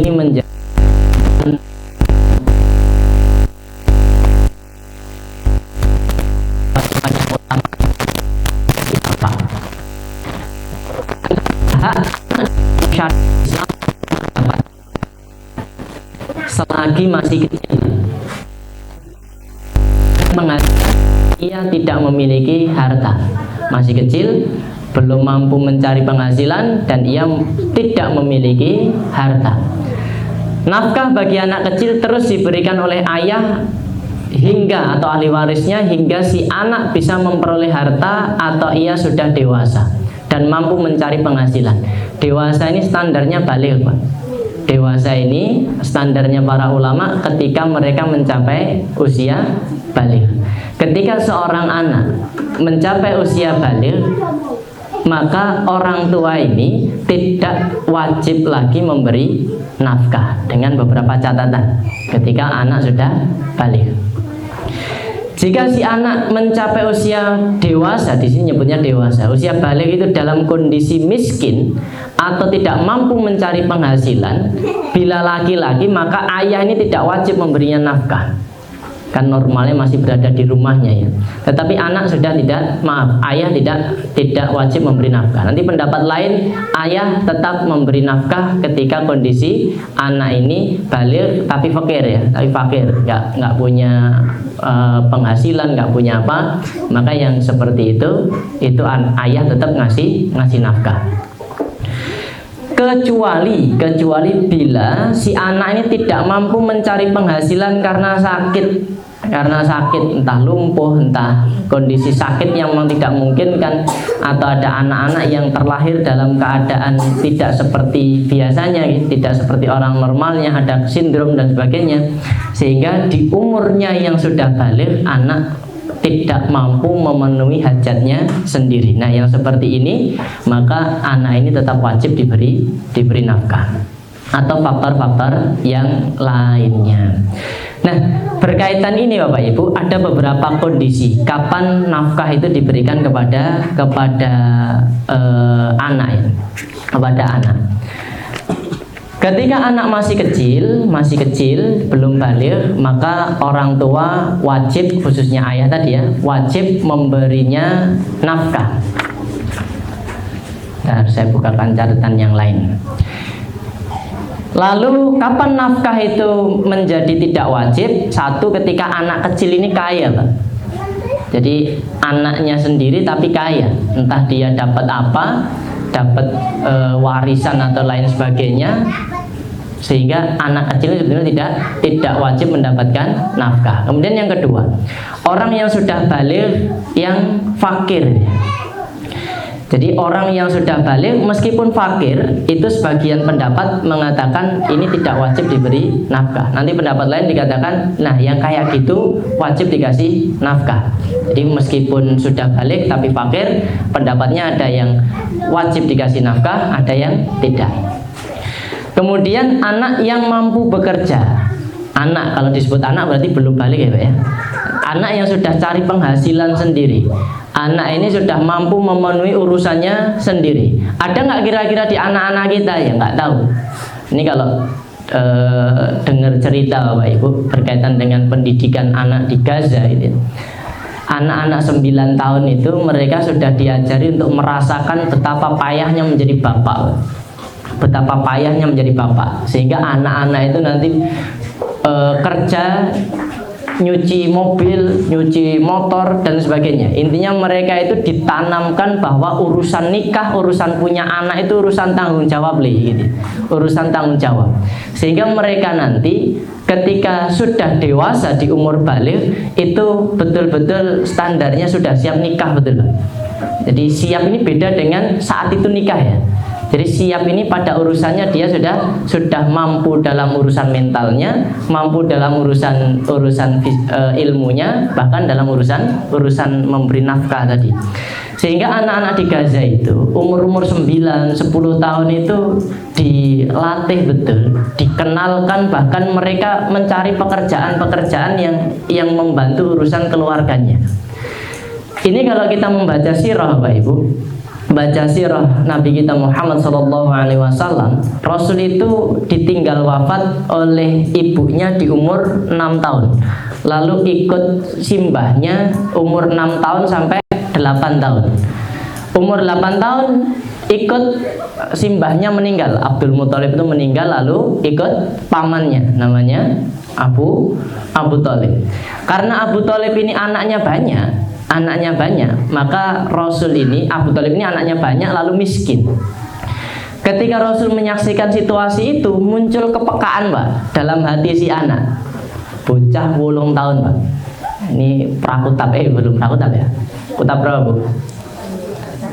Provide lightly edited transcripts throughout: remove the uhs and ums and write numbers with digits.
ini menjadi selagi masih kecil, ia tidak memiliki harta, masih kecil, belum mampu mencari penghasilan, dan ia tidak memiliki harta. Nafkah bagi anak kecil terus diberikan oleh ayah hingga atau ahli warisnya hingga si anak bisa memperoleh harta atau ia sudah dewasa dan mampu mencari penghasilan. Dewasa ini standarnya baligh, Pak. Dewasa ini standarnya para ulama ketika mereka mencapai usia baligh. Ketika seorang anak mencapai usia baligh, maka orang tua ini tidak wajib lagi memberi nafkah dengan beberapa catatan ketika anak sudah baligh. Jika si anak mencapai usia dewasa, di sini nyebutnya dewasa, usia baligh itu dalam kondisi miskin atau tidak mampu mencari penghasilan, bila laki-laki maka ayah ini tidak wajib memberinya nafkah. Kan normalnya masih berada di rumahnya ya. Tetapi anak sudah tidak, maaf, ayah tidak wajib memberi nafkah. Nanti pendapat lain, ayah tetap memberi nafkah ketika kondisi anak ini baligh tapi fakir ya, tapi fakir, nggak punya penghasilan, nggak punya apa. Maka yang seperti itu ayah tetap ngasih nafkah. Kecuali bila si anak ini tidak mampu mencari penghasilan karena sakit, entah lumpuh, entah kondisi sakit yang memang tidak mungkin kan, atau ada anak-anak yang terlahir dalam keadaan tidak seperti biasanya, tidak seperti orang normalnya, ada sindrom dan sebagainya, sehingga di umurnya yang sudah baligh anak tidak mampu memenuhi hajatnya sendiri. Nah, yang seperti ini maka anak ini tetap wajib diberi nafkah atau faktor-faktor yang lainnya. Nah, berkaitan ini Bapak Ibu, ada beberapa kondisi kapan nafkah itu diberikan kepada anak ya, kepada anak. Ketika anak masih kecil, belum baligh, maka orang tua wajib, khususnya ayah tadi ya, wajib memberinya nafkah. Nah, saya bukakan catatan yang lain. Lalu kapan nafkah itu menjadi tidak wajib? Satu, ketika anak kecil ini kaya, Pak. Jadi anaknya sendiri tapi kaya, entah dia dapat apa, dapat warisan atau lain sebagainya, sehingga anak kecil sebenarnya tidak wajib mendapatkan nafkah. Kemudian yang kedua, orang yang sudah baligh yang fakir. Jadi orang yang sudah baligh meskipun fakir, itu sebagian pendapat mengatakan ini tidak wajib diberi nafkah. Nanti pendapat lain dikatakan, nah yang kayak gitu wajib dikasih nafkah. Jadi meskipun sudah baligh tapi fakir, pendapatnya ada yang wajib dikasih nafkah, ada yang tidak. Kemudian anak yang mampu bekerja. Anak, kalau disebut anak berarti belum baligh ya Pak ya. Anak yang sudah cari penghasilan sendiri. Anak ini sudah mampu memenuhi urusannya sendiri. Ada nggak kira-kira di anak-anak kita? Ya nggak tahu. Ini kalau dengar cerita Bapak Ibu berkaitan dengan pendidikan anak di Gaza itu. Anak-anak 9 tahun itu mereka sudah diajari untuk merasakan betapa payahnya menjadi bapak. Betapa payahnya menjadi bapak, sehingga anak-anak itu nanti kerja, nyuci mobil, nyuci motor dan sebagainya. Intinya mereka itu ditanamkan bahwa urusan nikah, urusan punya anak itu urusan tanggung jawab gitu. Urusan tanggung jawab. Sehingga mereka nanti ketika sudah dewasa di umur baligh itu betul-betul standarnya sudah siap nikah, betul. Jadi siap ini beda dengan saat itu nikah ya. Jadi siap ini pada urusannya dia sudah mampu dalam urusan mentalnya, mampu dalam urusan ilmunya, bahkan dalam urusan memberi nafkah tadi. Sehingga anak-anak di Gaza itu umur 9, 10 tahun itu dilatih betul, dikenalkan, bahkan mereka mencari pekerjaan-pekerjaan yang membantu urusan keluarganya. Ini kalau kita membaca sirah Bapak Ibu, baca sirah Nabi kita Muhammad SAW, Rasul itu ditinggal wafat oleh ibunya di umur 6 tahun. Lalu ikut simbahnya umur 6 tahun sampai 8 tahun. Umur 8 tahun ikut simbahnya meninggal. Abdul Muthalib itu meninggal, lalu ikut pamannya namanya Abu Thalib. Karena Abu Thalib ini anaknya banyak, maka Rasul ini, Abu Thalib ini anaknya banyak lalu miskin. Ketika Rasul menyaksikan situasi itu, muncul kepekaan, Pak, dalam hati si anak. Bocah 8 tahun, Pak. Ini prakutab, belum prakutab ya. Kutab berapa, Bu?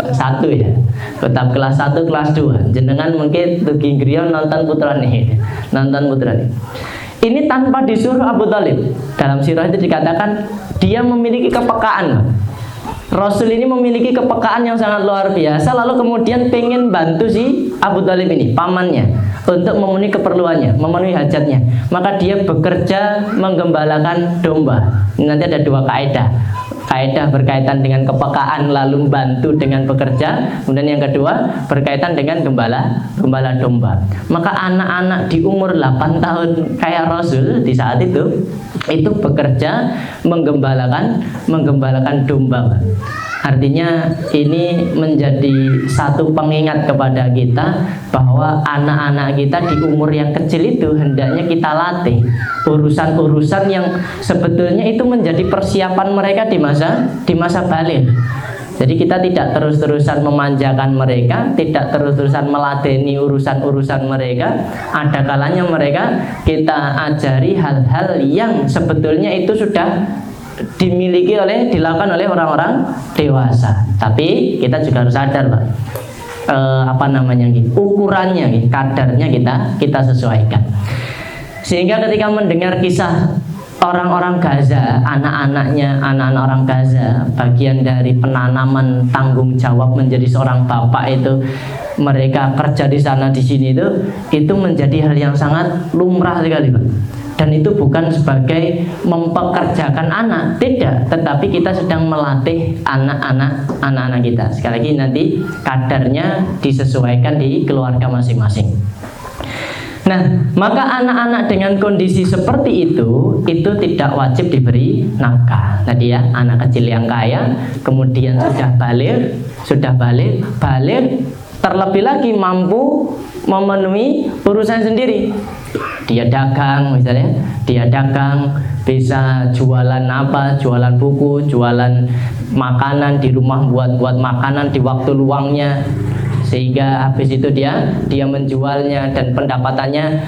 1 ya. Kutab kelas 1, kelas 2. Jenengan mungkin tugi griya nonton putrane. Ini tanpa disuruh Abu Thalib. Dalam sirah itu dikatakan dia memiliki kepekaan. Rasul ini memiliki kepekaan yang sangat luar biasa, lalu kemudian pengen bantu si Abu Thalib ini, pamannya, untuk memenuhi keperluannya, memenuhi hajatnya. Maka dia bekerja menggembalakan domba. Nanti ada 2 kaidah berkaitan dengan kepekaan lalu bantu dengan bekerja. Kemudian yang kedua berkaitan dengan gembala domba. Maka anak-anak di umur 8 tahun kayak Rasul di saat itu bekerja menggembalakan domba. Artinya ini menjadi satu pengingat kepada kita bahwa anak-anak kita di umur yang kecil itu hendaknya kita latih urusan-urusan yang sebetulnya itu menjadi persiapan mereka di masa baligh. Jadi kita tidak terus-terusan memanjakan mereka, tidak terus-terusan meladeni urusan-urusan mereka. Ada kalanya mereka kita ajari hal-hal yang sebetulnya itu sudah dilakukan oleh orang-orang dewasa. Tapi kita juga harus sadar, Pak, ukurannya, kadarnya kita sesuaikan. Sehingga ketika mendengar kisah orang-orang Gaza, anak-anak orang Gaza, bagian dari penanaman tanggung jawab menjadi seorang bapak itu, mereka kerja di sana di sini itu menjadi hal yang sangat lumrah sekali, Pak. Dan itu bukan sebagai mempekerjakan anak, tidak, tetapi kita sedang melatih anak-anak kita. Sekali lagi nanti kadarnya disesuaikan di keluarga masing-masing. Nah, maka anak-anak dengan kondisi seperti itu tidak wajib diberi nafkah. Tadi ya, anak kecil yang kaya, kemudian sudah balik, terlebih lagi mampu memenuhi urusan sendiri. Dia dagang misalnya, bisa jualan jualan buku, jualan makanan di rumah, buat makanan di waktu luangnya, sehingga habis itu dia menjualnya dan pendapatannya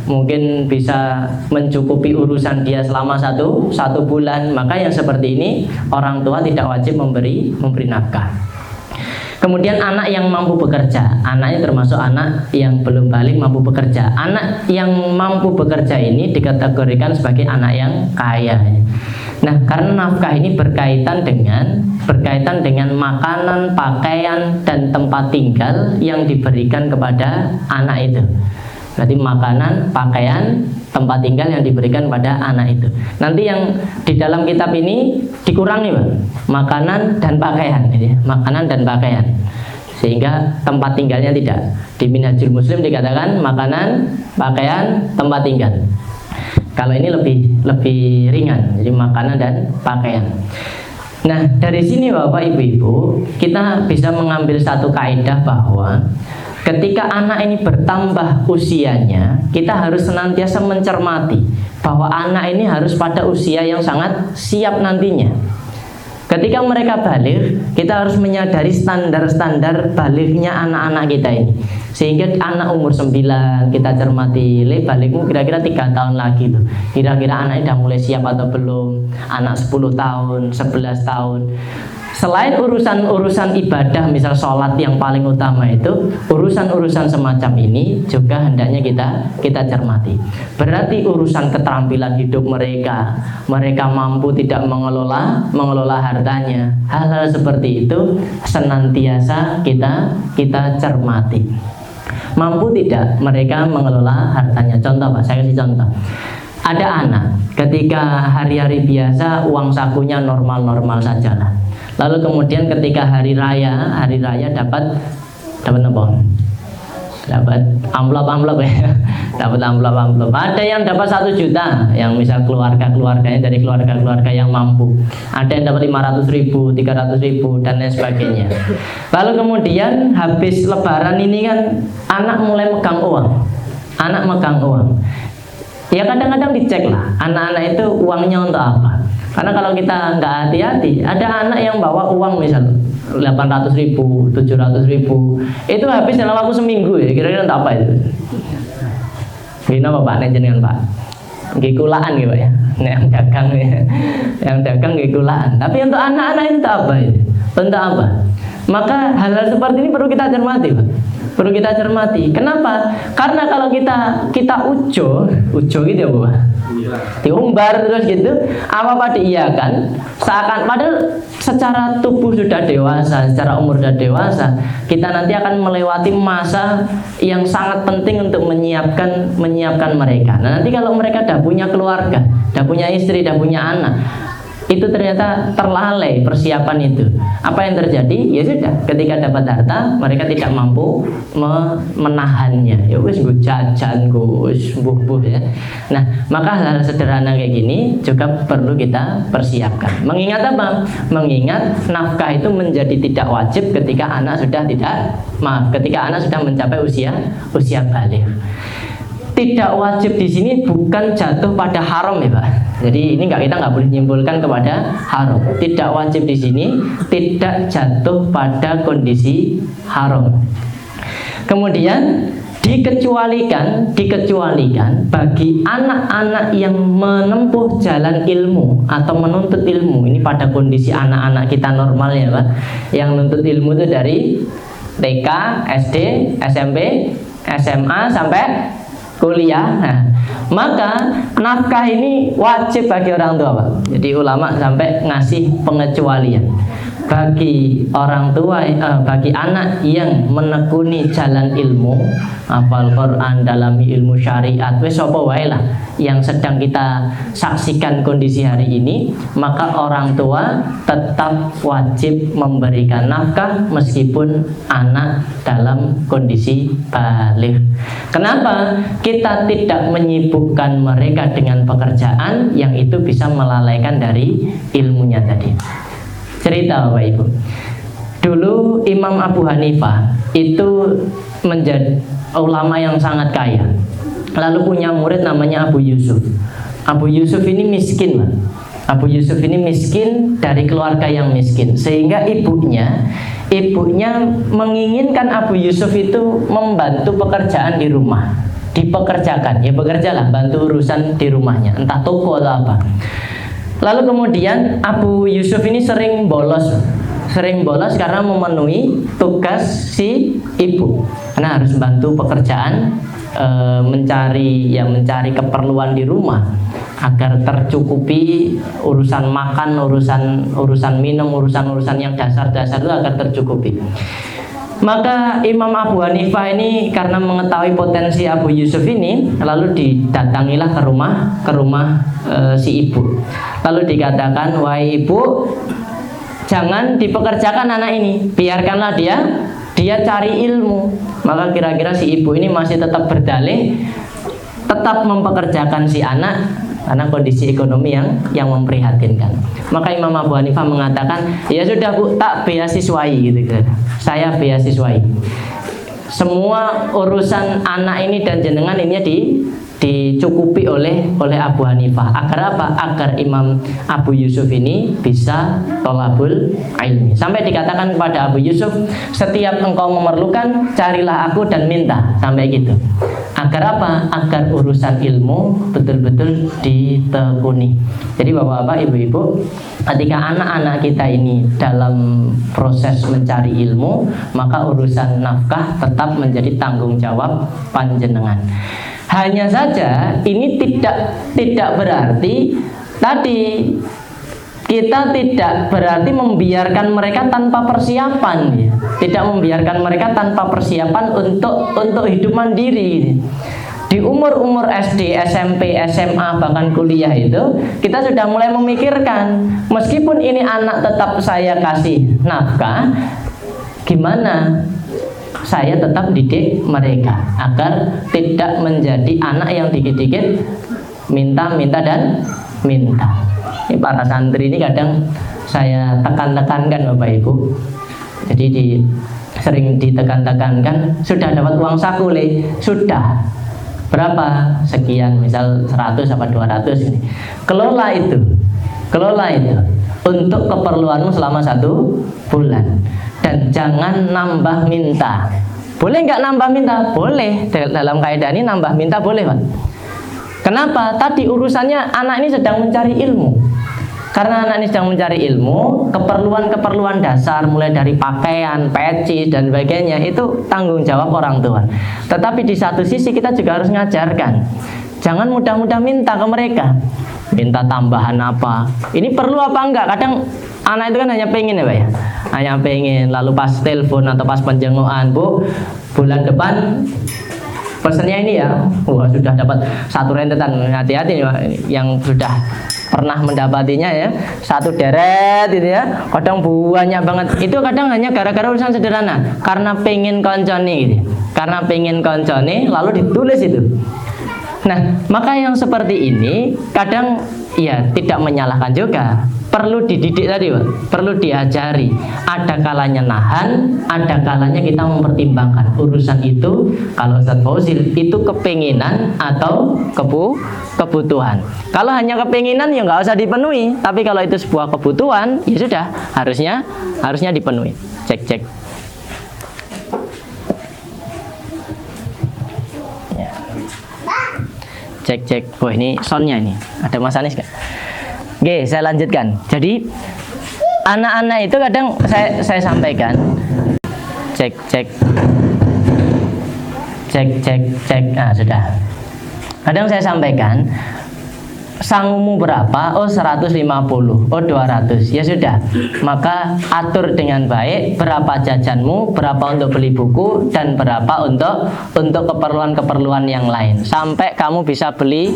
mungkin bisa mencukupi urusan dia selama satu bulan. Maka yang seperti ini orang tua tidak wajib memberi nafkah. Kemudian anak yang mampu bekerja, anaknya termasuk anak yang belum balik mampu bekerja. Anak yang mampu bekerja ini dikategorikan sebagai anak yang kaya. Nah, karena nafkah ini berkaitan dengan makanan, pakaian, dan tempat tinggal yang diberikan kepada anak itu. Berarti makanan, pakaian, tempat tinggal yang diberikan pada anak itu. Nanti yang di dalam kitab ini dikurangi, Pak, makanan dan pakaian, makanan dan pakaian, sehingga tempat tinggalnya tidak. Di Minhajul Muslim dikatakan makanan, pakaian, tempat tinggal. Kalau ini lebih ringan, jadi makanan dan pakaian. Nah, dari sini Bapak Ibu, kita bisa mengambil satu kaidah bahwa ketika anak ini bertambah usianya, kita harus senantiasa mencermati bahwa anak ini harus pada usia yang sangat siap nantinya. Ketika mereka balik, kita harus menyadari standar-standar baliknya anak-anak kita ini. Sehingga anak umur 9 kita cermati, balikmu kira-kira 3 tahun lagi tuh. Kira-kira anak sudah mulai siap atau belum? Anak 10 tahun, 11 tahun. Selain urusan ibadah, misal sholat yang paling utama itu, urusan-urusan semacam ini juga hendaknya kita cermati. Berarti urusan keterampilan hidup mereka mampu tidak mengelola hartanya. Hal-hal seperti itu senantiasa kita cermati. Mampu tidak mereka mengelola hartanya? Contoh, Pak, saya kasih contoh. Ada anak ketika hari-hari biasa uang sakunya normal-normal saja lah. Lalu kemudian ketika hari raya dapat apa? Dapat amplop ya. Dapat amplop. Ada yang dapat 1 juta, yang misal keluarganya dari keluarga yang mampu. Ada yang dapat 500.000, 300.000 dan lain sebagainya. Lalu kemudian habis lebaran ini kan anak mulai megang uang. Ya kadang-kadang dicek lah, anak-anak itu uangnya untuk apa. Karena kalau kita nggak hati-hati, ada anak yang bawa uang misal 800.000, 700.000, itu habis dalam waktu seminggu ya. Kira-kira untuk apa itu? Gini apa Pak? Jenengan Pak? Gikulaan gitu ya. Yang dagang ya. Yang dagang gikulaan. Tapi untuk anak-anak itu untuk apa itu? Untuk apa? Maka hal-hal seperti ini perlu kita cermati, Pak. Perlu kita cermati. Kenapa? Karena kalau kita ujo gitu ya, Pak. Diumbar terus gitu, apa-apa diiyakan, seakan padahal secara tubuh sudah dewasa, secara umur sudah dewasa, kita nanti akan melewati masa yang sangat penting untuk menyiapkan mereka. Nah, nanti kalau mereka dah punya keluarga, dah punya istri, dah punya anak, itu ternyata terlalai persiapan itu. Apa yang terjadi? Ya sudah, ketika dapat harta mereka tidak mampu menahannya. Ya wis nggo jajan, wis buh ya. Nah, maka hal sederhana kayak gini juga perlu kita persiapkan. Mengingat apa? Mengingat nafkah itu menjadi tidak wajib ketika anak sudah mencapai usia balik. Tidak wajib di sini bukan jatuh pada haram ya Pak. Jadi ini kita nggak boleh menyimpulkan kepada haram. Tidak wajib di sini tidak jatuh pada kondisi haram. Kemudian dikecualikan bagi anak-anak yang menempuh jalan ilmu atau menuntut ilmu. Ini pada kondisi anak-anak kita normal ya Pak. Yang menuntut ilmu itu dari TK, SD, SMP, SMA sampai kuliah. Nah, maka nafkah ini wajib bagi orang tua Pak. Jadi ulama sampai ngasih pengecualian bagi orang tua, bagi anak yang menekuni jalan ilmu, hafal Quran, dalami ilmu syariat, wis apa wae lah yang sedang kita saksikan kondisi hari ini, maka orang tua tetap wajib memberikan nafkah meskipun anak dalam kondisi balik. Kenapa? Kita tidak menyibukkan mereka dengan pekerjaan yang itu bisa melalaikan dari ilmunya tadi. Cerita Bapak Ibu, dulu Imam Abu Hanifah itu menjadi ulama yang sangat kaya. Lalu punya murid namanya Abu Yusuf. Abu Yusuf ini miskin, Pak. Abu Yusuf ini miskin dari keluarga yang miskin, sehingga ibunya menginginkan Abu Yusuf itu membantu pekerjaan di rumah, dipekerjakan, ya bekerjalah, bantu urusan di rumahnya, entah toko atau apa. Lalu kemudian Abu Yusuf ini sering bolos karena memenuhi tugas si ibu, karena harus bantu pekerjaan, mencari keperluan di rumah agar tercukupi urusan makan, urusan minum, urusan yang dasar-dasar itu agar tercukupi. Maka Imam Abu Hanifah ini karena mengetahui potensi Abu Yusuf ini, lalu didatangilah ke rumah si ibu. Lalu dikatakan, wahai ibu, jangan dipekerjakan anak ini, biarkanlah dia cari ilmu. Maka kira-kira si ibu ini masih tetap berdalih, tetap mempekerjakan si anak karena kondisi ekonomi yang memprihatinkan. Maka Imam Abu Hanifah mengatakan, ya sudah Bu, tak beasiswai gitu. Saya beasiswai. Semua urusan anak ini dan jenengan ini dicukupi oleh Abu Hanifah. Agar apa? Agar Imam Abu Yusuf ini bisa tolabul ilmi. Sampai dikatakan kepada Abu Yusuf, setiap engkau memerlukan, carilah aku dan minta. Sampai gitu. Agar apa? Agar urusan ilmu betul-betul ditekuni. Jadi bapak-bapak, ibu-ibu, ketika anak-anak kita ini dalam proses mencari ilmu, maka urusan nafkah tetap menjadi tanggung jawab panjenengan. Hanya saja ini tidak berarti tadi kita tidak berarti membiarkan mereka tanpa persiapan, ya. Tidak membiarkan mereka tanpa persiapan untuk hidup mandiri. Di umur-umur SD, SMP, SMA, bahkan kuliah itu kita sudah mulai memikirkan, meskipun ini anak tetap saya kasih nafkah, gimana saya tetap didik mereka agar tidak menjadi anak yang dikit-dikit minta dan minta. Ini para santri ini kadang saya tekan-tekankan Bapak Ibu. Jadi sering ditekan-tekankan, sudah dapat uang saku Le? Sudah. Berapa? Sekian, misal 100 apa 200 ini. Kelola itu untuk keperluanmu selama 1 bulan. Dan jangan nambah minta. Boleh nggak nambah minta? Boleh. Dalam kaidah ini nambah minta boleh, Pak. Kenapa? Tadi urusannya anak ini sedang mencari ilmu. Karena anak ini sedang mencari ilmu, keperluan-keperluan dasar mulai dari pakaian, peci dan sebagainya itu tanggung jawab orang tua. Tetapi di satu sisi kita juga harus ngajarkan, jangan mudah-mudah minta ke mereka. Minta tambahan apa? Ini perlu apa enggak? Kadang anak itu kan hanya pengen ya Pak ya, hanya pengen. Lalu pas telepon atau pas penjengukan, Bu, bulan depan pesannya ini ya, wah sudah dapat 1 rentetan. Hati-hati yang sudah pernah mendapatinya ya, 1 deret itu ya, kadang banyak banget. Itu kadang hanya gara-gara urusan sederhana, karena pengen koncone gitu. Karena pengen koncone lalu ditulis itu. Nah, maka yang seperti ini kadang ya tidak menyalahkan juga. Perlu dididik tadi Pak, perlu diajari. Ada kalanya nahan, ada kalanya kita mempertimbangkan urusan itu. Kalau Ustaz Fauzil itu kepenginan atau kebutuhan. Kalau hanya kepenginan ya nggak usah dipenuhi. Tapi kalau itu sebuah kebutuhan, ya sudah harusnya dipenuhi. Cek. Ya. Cek. Oh ini soundnya ini. Ada Mas Anis nggak? Oke, saya lanjutkan. Jadi anak-anak itu kadang saya sampaikan cek. Nah, sudah. Kadang saya sampaikan, sangumu berapa? Oh 150, oh 200. Ya sudah, maka atur dengan baik berapa jajanmu, berapa untuk beli buku, dan berapa untuk keperluan-keperluan yang lain. Sampai kamu bisa beli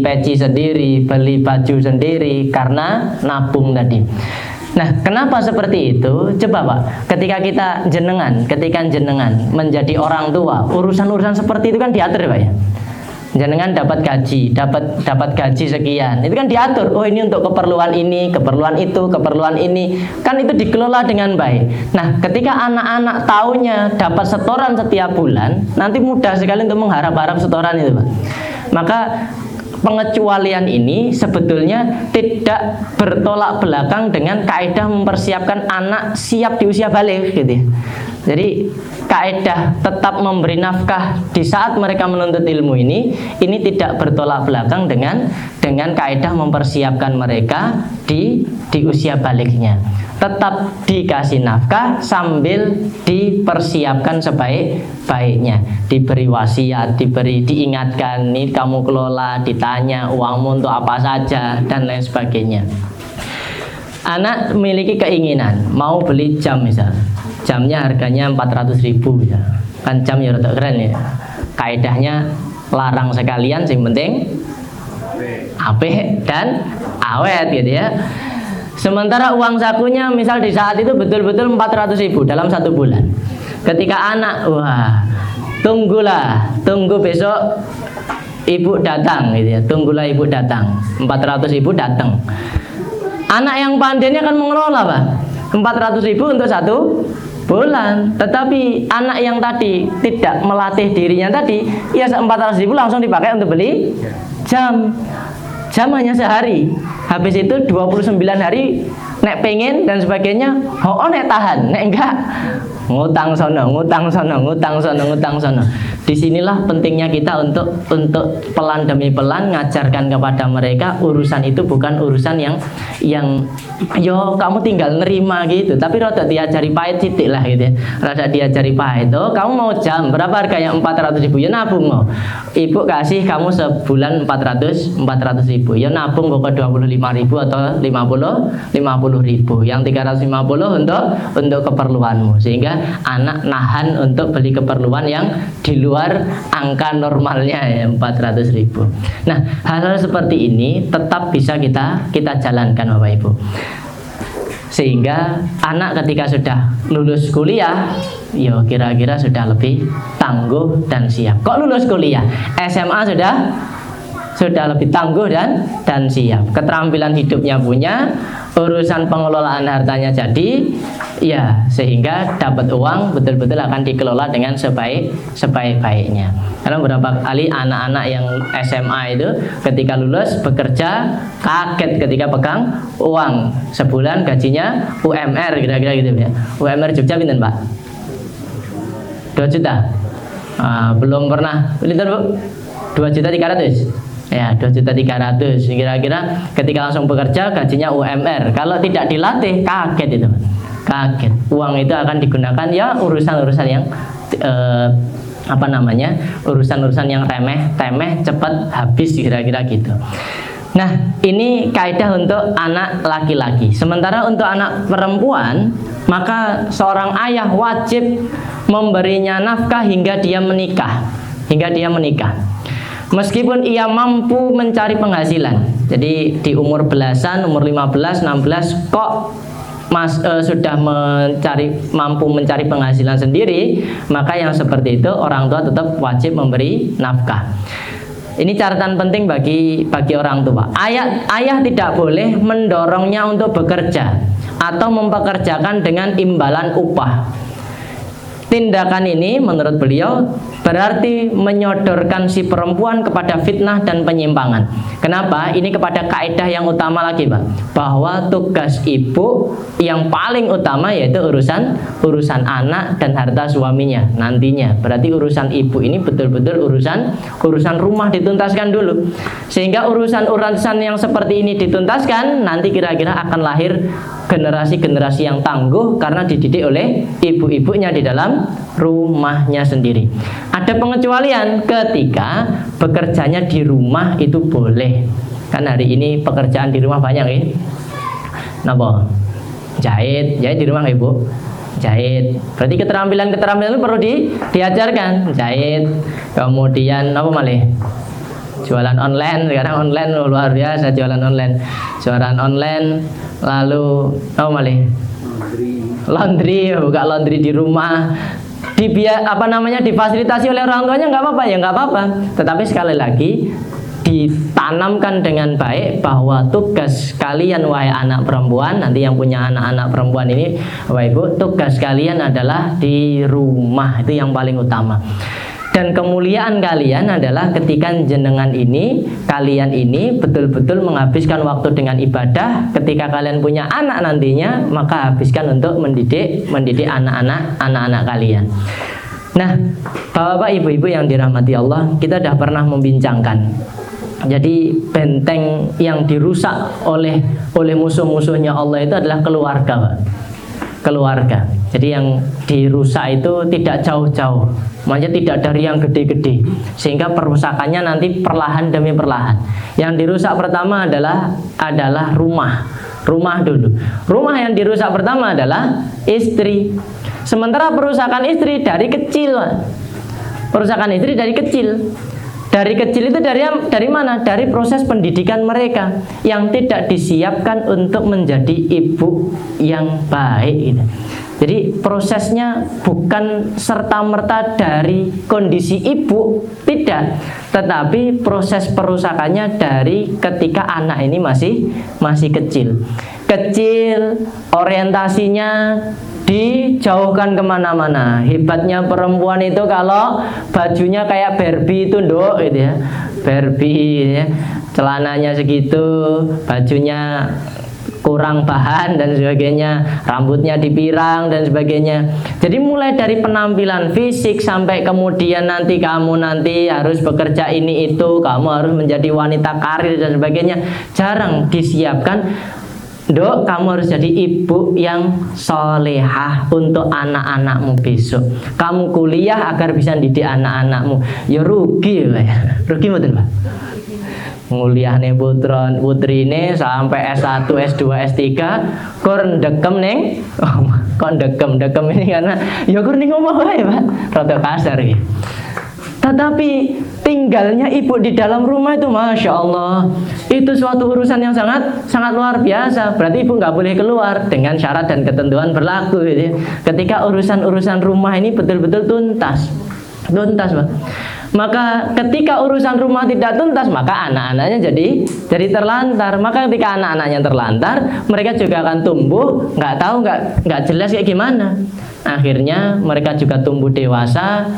peci sendiri, beli baju sendiri, karena nabung tadi. Nah, kenapa seperti itu? Coba Pak, ketika jenengan menjadi orang tua, urusan-urusan seperti itu kan diatur ya Pak ya. Jenengan dapat gaji sekian, itu kan diatur. Oh ini untuk keperluan ini, keperluan itu, keperluan ini, kan itu dikelola dengan baik. Nah, ketika anak-anak taunya dapat setoran setiap bulan, nanti mudah sekali untuk mengharap-harap setoran itu Pak. Maka pengecualian ini sebetulnya tidak bertolak belakang dengan kaidah mempersiapkan anak siap di usia balik gitu ya. Jadi kaidah tetap memberi nafkah di saat mereka menuntut ilmu ini tidak bertolak belakang dengan kaidah mempersiapkan mereka di usia baliknya. Tetap dikasih nafkah sambil dipersiapkan sebaik-baiknya, diberi wasiat, diingatkan, nih kamu kelola, ditanya uangmu untuk apa saja dan lain sebagainya. Anak memiliki keinginan mau beli jam misalnya, jamnya harganya 400.000 ya. Kan jam ya rada keren ya. Kaidahnya larang sekalian, yang penting apik dan awet gitu ya. Sementara uang sakunya misal di saat itu betul-betul 400.000 dalam 1 bulan. Ketika anak, wah, tunggu besok ibu datang gitu ya. Tunggulah ibu datang. 400.000 datang. Anak yang pandainya akan mengelola Pak, 400.000 untuk 1 bulan. Tetapi anak yang tadi tidak melatih dirinya tadi, ya 400.000 langsung dipakai untuk beli jam hanya sehari. Habis itu 29 hari nek pengen dan sebagainya, nek tahan, nek enggak ngutang sono. Disinilah pentingnya kita untuk pelan demi pelan ngajarkan kepada mereka urusan itu bukan urusan yang yo kamu tinggal nerima gitu, tapi rada diajari pahit titik lah gitu ya. Rada diajari pahit. Oh kamu mau jam berapa harganya? 400.000 ya nabung mau. Ibu kasih kamu sebulan 400.000 ya nabung pokok 25.000 atau 50.000. Yang 350 untuk keperluanmu, sehingga anak nahan untuk beli keperluan yang di luar luar angka normalnya ya 400.000. Nah, hal-hal seperti ini tetap bisa kita jalankan Bapak Ibu. Sehingga anak ketika sudah lulus kuliah, ya kira-kira sudah lebih tangguh dan siap. Kok lulus kuliah? SMA sudah lebih tangguh dan siap. Keterampilan hidupnya punya, urusan pengelolaan hartanya jadi, ya sehingga dapat uang betul-betul akan dikelola dengan sebaik-baiknya. Karena beberapa kali anak-anak yang SMA itu ketika lulus bekerja kaget ketika pegang uang sebulan gajinya UMR kira-kira gitu ya. UMR Jogja pinten Pak? 2 juta. Belum pernah pinten Bu? 2.300.000. Ya, 2.300.000 kira-kira ketika langsung bekerja gajinya UMR. Kalau tidak dilatih kaget itu. Kaget. Uang itu akan digunakan ya urusan-urusan yang urusan-urusan yang temeh cepat habis kira-kira gitu. Nah, ini kaidah untuk anak laki-laki. Sementara untuk anak perempuan, maka seorang ayah wajib memberinya nafkah hingga dia menikah. Meskipun ia mampu mencari penghasilan. Jadi di umur belasan, umur 15, 16 kok sudah mampu mencari penghasilan sendiri, maka yang seperti itu orang tua tetap wajib memberi nafkah. Ini catatan penting bagi orang tua. Ayah tidak boleh mendorongnya untuk bekerja atau mempekerjakan dengan imbalan upah. Tindakan ini menurut beliau berarti menyodorkan si perempuan kepada fitnah dan penyimpangan. Kenapa? Ini kepada kaidah yang utama lagi Pak, bahwa tugas ibu yang paling utama yaitu urusan anak dan harta suaminya nantinya. Berarti urusan ibu ini betul-betul urusan rumah dituntaskan dulu. Sehingga urusan yang seperti ini dituntaskan, nanti kira-kira akan lahir generasi-generasi yang tangguh karena dididik oleh ibu-ibunya di dalam rumahnya sendiri. Ada pengecualian ketika bekerjanya di rumah itu boleh. Kan hari ini pekerjaan di rumah banyak ya. Napa? Jahit di rumah Ibu. Jahit. Berarti keterampilan itu perlu diajarkan. Jahit. Kemudian apa malih? Jualan online, sekarang online luar biasa jualan online. Lalu apa malih? Laundry, buka laundry di rumah. Difasilitasi oleh orang tuanya nggak apa-apa ya, nggak apa-apa. Tetapi sekali lagi ditanamkan dengan baik bahwa tugas kalian wahai anak perempuan, nanti yang punya anak-anak perempuan ini Bapak Ibu, tugas kalian adalah di rumah, itu yang paling utama. Dan kemuliaan kalian adalah ketika kalian ini betul-betul menghabiskan waktu dengan ibadah. Ketika kalian punya anak nantinya, maka habiskan untuk mendidik anak-anak kalian. Nah, Bapak Ibu-ibu yang dirahmati Allah, kita sudah pernah membincangkan. Jadi benteng yang dirusak oleh musuh-musuhnya Allah itu adalah keluarga, Pak. Keluarga. Jadi yang dirusak itu tidak jauh-jauh, maksudnya tidak dari yang gede-gede, sehingga perusakannya nanti perlahan demi perlahan. Yang dirusak pertama adalah rumah dulu. Rumah yang dirusak pertama adalah istri. Sementara perusakan istri dari kecil. Perusakan istri dari kecil. Dari kecil itu dari mana? Dari proses pendidikan mereka yang tidak disiapkan untuk menjadi ibu yang baik gitu. Jadi prosesnya bukan serta-merta dari kondisi ibu, tidak, tetapi proses perusakannya dari ketika anak ini masih kecil, orientasinya dijauhkan kemana-mana. Hebatnya perempuan itu kalau bajunya kayak Barbie itu gitu ya, Barbie ya. Celananya segitu, bajunya kurang bahan dan sebagainya, rambutnya dipirang dan sebagainya. Jadi mulai dari penampilan fisik sampai kemudian kamu harus bekerja ini itu, kamu harus menjadi wanita karir dan sebagainya, jarang disiapkan. Dok, kamu harus jadi ibu yang solehah untuk anak-anakmu besok. Kamu kuliah agar bisa didik anak-anakmu. Ya rugi ya. Rugi betul Pak. Nguliahne putri ini sampai S1, S2, S3 kur ndekem ning kok ndekem ini karena ya kur ning omah wae Pak. Rada kasar iki. Tetapi tinggalnya ibu di dalam rumah itu Masya Allah, itu suatu urusan yang sangat luar biasa. Berarti ibu nggak boleh keluar dengan syarat dan ketentuan berlaku gitu ya. Ketika urusan-urusan rumah ini betul-betul tuntas Pak. Maka ketika urusan rumah tidak tuntas, maka anak-anaknya jadi terlantar. Maka ketika anak-anaknya terlantar, mereka juga akan tumbuh nggak jelas kayak gimana. Akhirnya mereka juga tumbuh dewasa.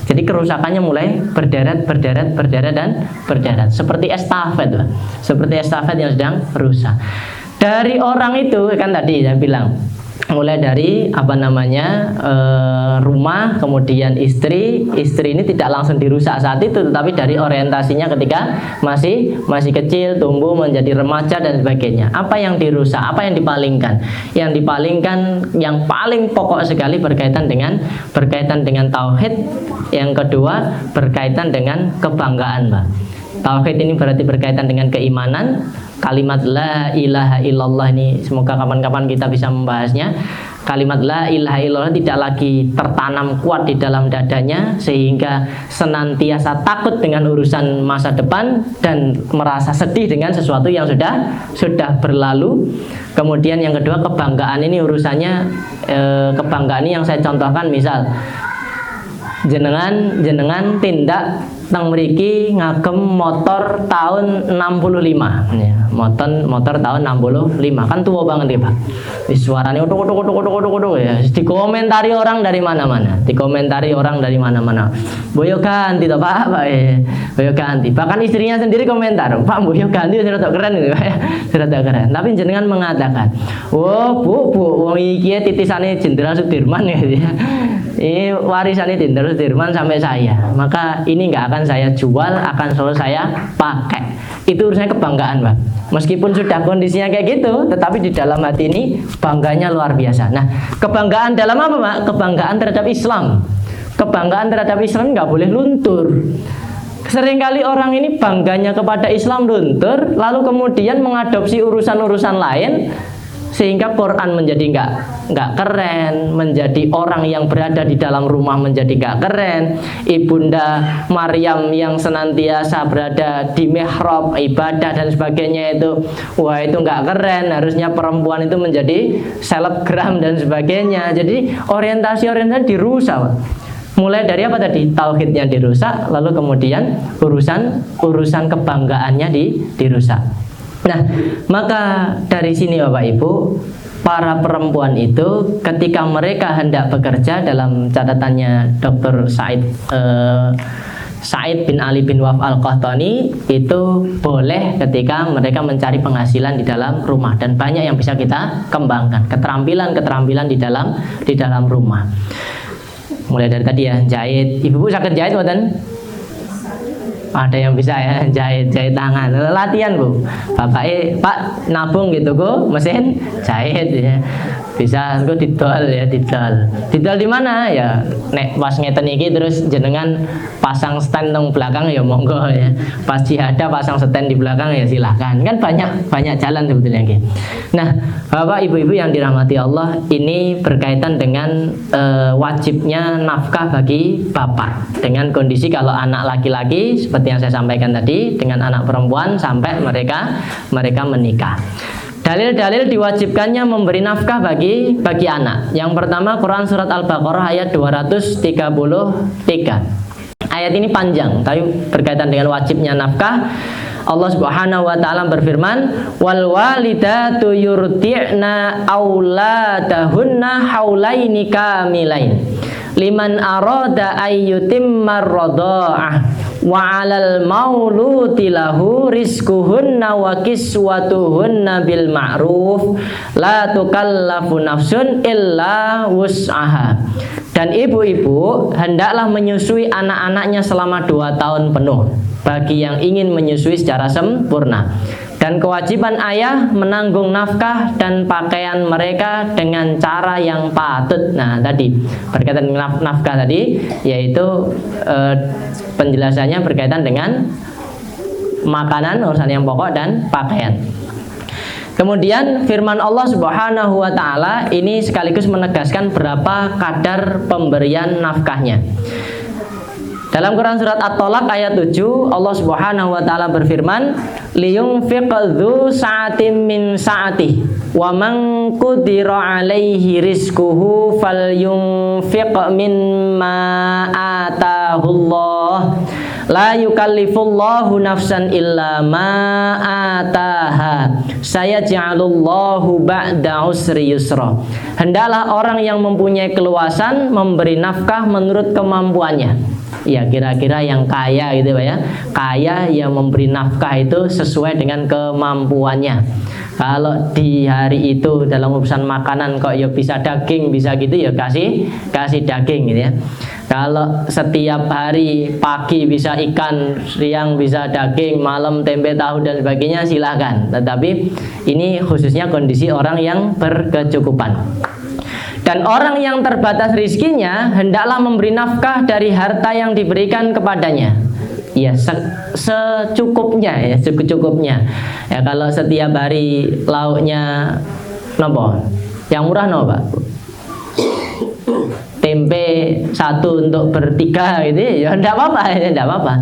Jadi kerusakannya mulai berderet dan berderet. Seperti estafet, Pak. Seperti estafet yang sedang rusak. Dari orang itu kan tadi saya bilang, mulai dari rumah, kemudian istri ini tidak langsung dirusak saat itu, tetapi dari orientasinya ketika masih kecil, tumbuh menjadi remaja dan sebagainya. Apa yang dirusak, apa yang dipalingkan? Yang dipalingkan yang paling pokok sekali berkaitan dengan tauhid. Yang kedua berkaitan dengan kebanggaan, Mbak. Tauhid ini berarti berkaitan dengan keimanan. Kalimat la ilaha illallah ini semoga kapan-kapan kita bisa membahasnya. Kalimat la ilaha illallah tidak lagi tertanam kuat di dalam dadanya sehingga senantiasa takut dengan urusan masa depan dan merasa sedih dengan sesuatu yang sudah berlalu. Kemudian yang kedua kebanggaan ini urusannya kebanggaan ini yang saya contohkan, misal jenengan tindak teng mriki ngagem motor tahun 65 ya. Motor tahun 65 kan tua banget ya Pak. Wis suarane utuk ya. Dikomentari orang dari mana-mana. Boyo ganti toh Pak ya. Boyo ganti. Bahkan istrinya sendiri komentar, "Pak, boyo ganti sudah keren gitu ya." Sudah keren. Tapi jenengan mengatakan, "Oh, Bu, wong iki titisane Jenderal Sudirman ya." Ini warisannya Jenderal Sudirman sampai saya. Maka ini nggak akan saya jual, akan selalu saya pakai. Itu urusannya kebanggaan, Pak. Meskipun sudah kondisinya kayak gitu, tetapi di dalam hati ini bangganya luar biasa. Nah, kebanggaan dalam apa, Pak? Kebanggaan terhadap Islam. Kebanggaan terhadap Islam nggak boleh luntur. Seringkali orang ini bangganya kepada Islam luntur, lalu kemudian mengadopsi urusan-urusan lain, sehingga Quran menjadi nggak keren, menjadi orang yang berada di dalam rumah menjadi nggak keren, Ibunda Maryam yang senantiasa berada di mihrab ibadah dan sebagainya itu, wah itu nggak keren, harusnya perempuan itu menjadi selebgram dan sebagainya. Jadi orientasi dirusak, Pak. Mulai dari apa tadi? Tauhidnya dirusak, lalu kemudian urusan kebanggaannya dirusak. Nah, maka dari sini Bapak Ibu, para perempuan itu ketika mereka hendak bekerja, dalam catatannya Dr. Said bin Ali bin Waf Al-Qahtani, itu boleh ketika mereka mencari penghasilan di dalam rumah, dan banyak yang bisa kita kembangkan, keterampilan di dalam rumah. Mulai dari tadi ya, jahit. Ibu sakit jahit bukan? Ada yang bisa ya jahit tangan, latihan Bu. Pak nabung gitu go, mesin jahit ya. Bisa go didol di mana ya, nek pas ngeten iki terus jenengan pasang stand nang belakang ya monggo ya. Pas jihada pasang stand di belakang ya silakan. Kan banyak jalan sebetulnya gitu. Nah, Bapak Ibu-ibu yang dirahmati Allah, ini berkaitan dengan wajibnya nafkah bagi bapak, dengan kondisi kalau anak laki-laki seperti yang saya sampaikan tadi, dengan anak perempuan sampai mereka menikah. Dalil-dalil diwajibkannya memberi nafkah bagi anak. Yang pertama, Quran surat Al-Baqarah ayat 233. Ayat ini panjang, tapi berkaitan dengan wajibnya nafkah. Allah Subhanahu wa taala berfirman, "Wal walidatu yurdi'na auladahunna haulaini kamilain liman arada ayyutimmar radha'ah wa 'alal mauludi lahu rizquhunna wa kiswatuhunna bil ma'ruf la tukallafu nafsun illa wus'aha." Dan ibu-ibu hendaklah menyusui anak-anaknya selama 2 tahun penuh bagi yang ingin menyusui secara sempurna. Dan kewajiban ayah menanggung nafkah dan pakaian mereka dengan cara yang patut. Nah, tadi berkaitan dengan nafkah tadi, yaitu penjelasannya berkaitan dengan makanan, urusan yang pokok, dan pakaian. Kemudian firman Allah Subhanahu wa taala ini sekaligus menegaskan berapa kadar pemberian nafkahnya. Dalam Quran surat At-Tolak ayat 7, Allah Subhanahu wa taala berfirman, liyunfiq dzu sa'atin min sa'atih wa man qudira 'alaihi rizquhu falyunfiq mimma atahullah la yukallifullahu nafsan illa ma ataha sayaj'alullahu ba'da usri yusra. Hendaklah orang yang mempunyai keluasan memberi nafkah menurut kemampuannya. Ya, kira-kira yang kaya gitu Pak ya. Kaya yang memberi nafkah itu sesuai dengan kemampuannya. Kalau di hari itu dalam urusan makanan kok ya bisa daging, bisa gitu ya kasih daging gitu ya. Kalau setiap hari pagi bisa ikan, siang bisa daging, malam tempe tahu dan sebagainya silahkan. Tetapi ini khususnya kondisi orang yang berkecukupan. Dan orang yang terbatas rizkinya hendaklah memberi nafkah dari harta yang diberikan kepadanya. Ya, secukupnya ya, secukupnya. Ya, kalau setiap hari lauknya nopo? Yang murah nopo, Pak? Tempe satu untuk bertiga gitu ya, enggak apa-apa, ya enggak apa-apa.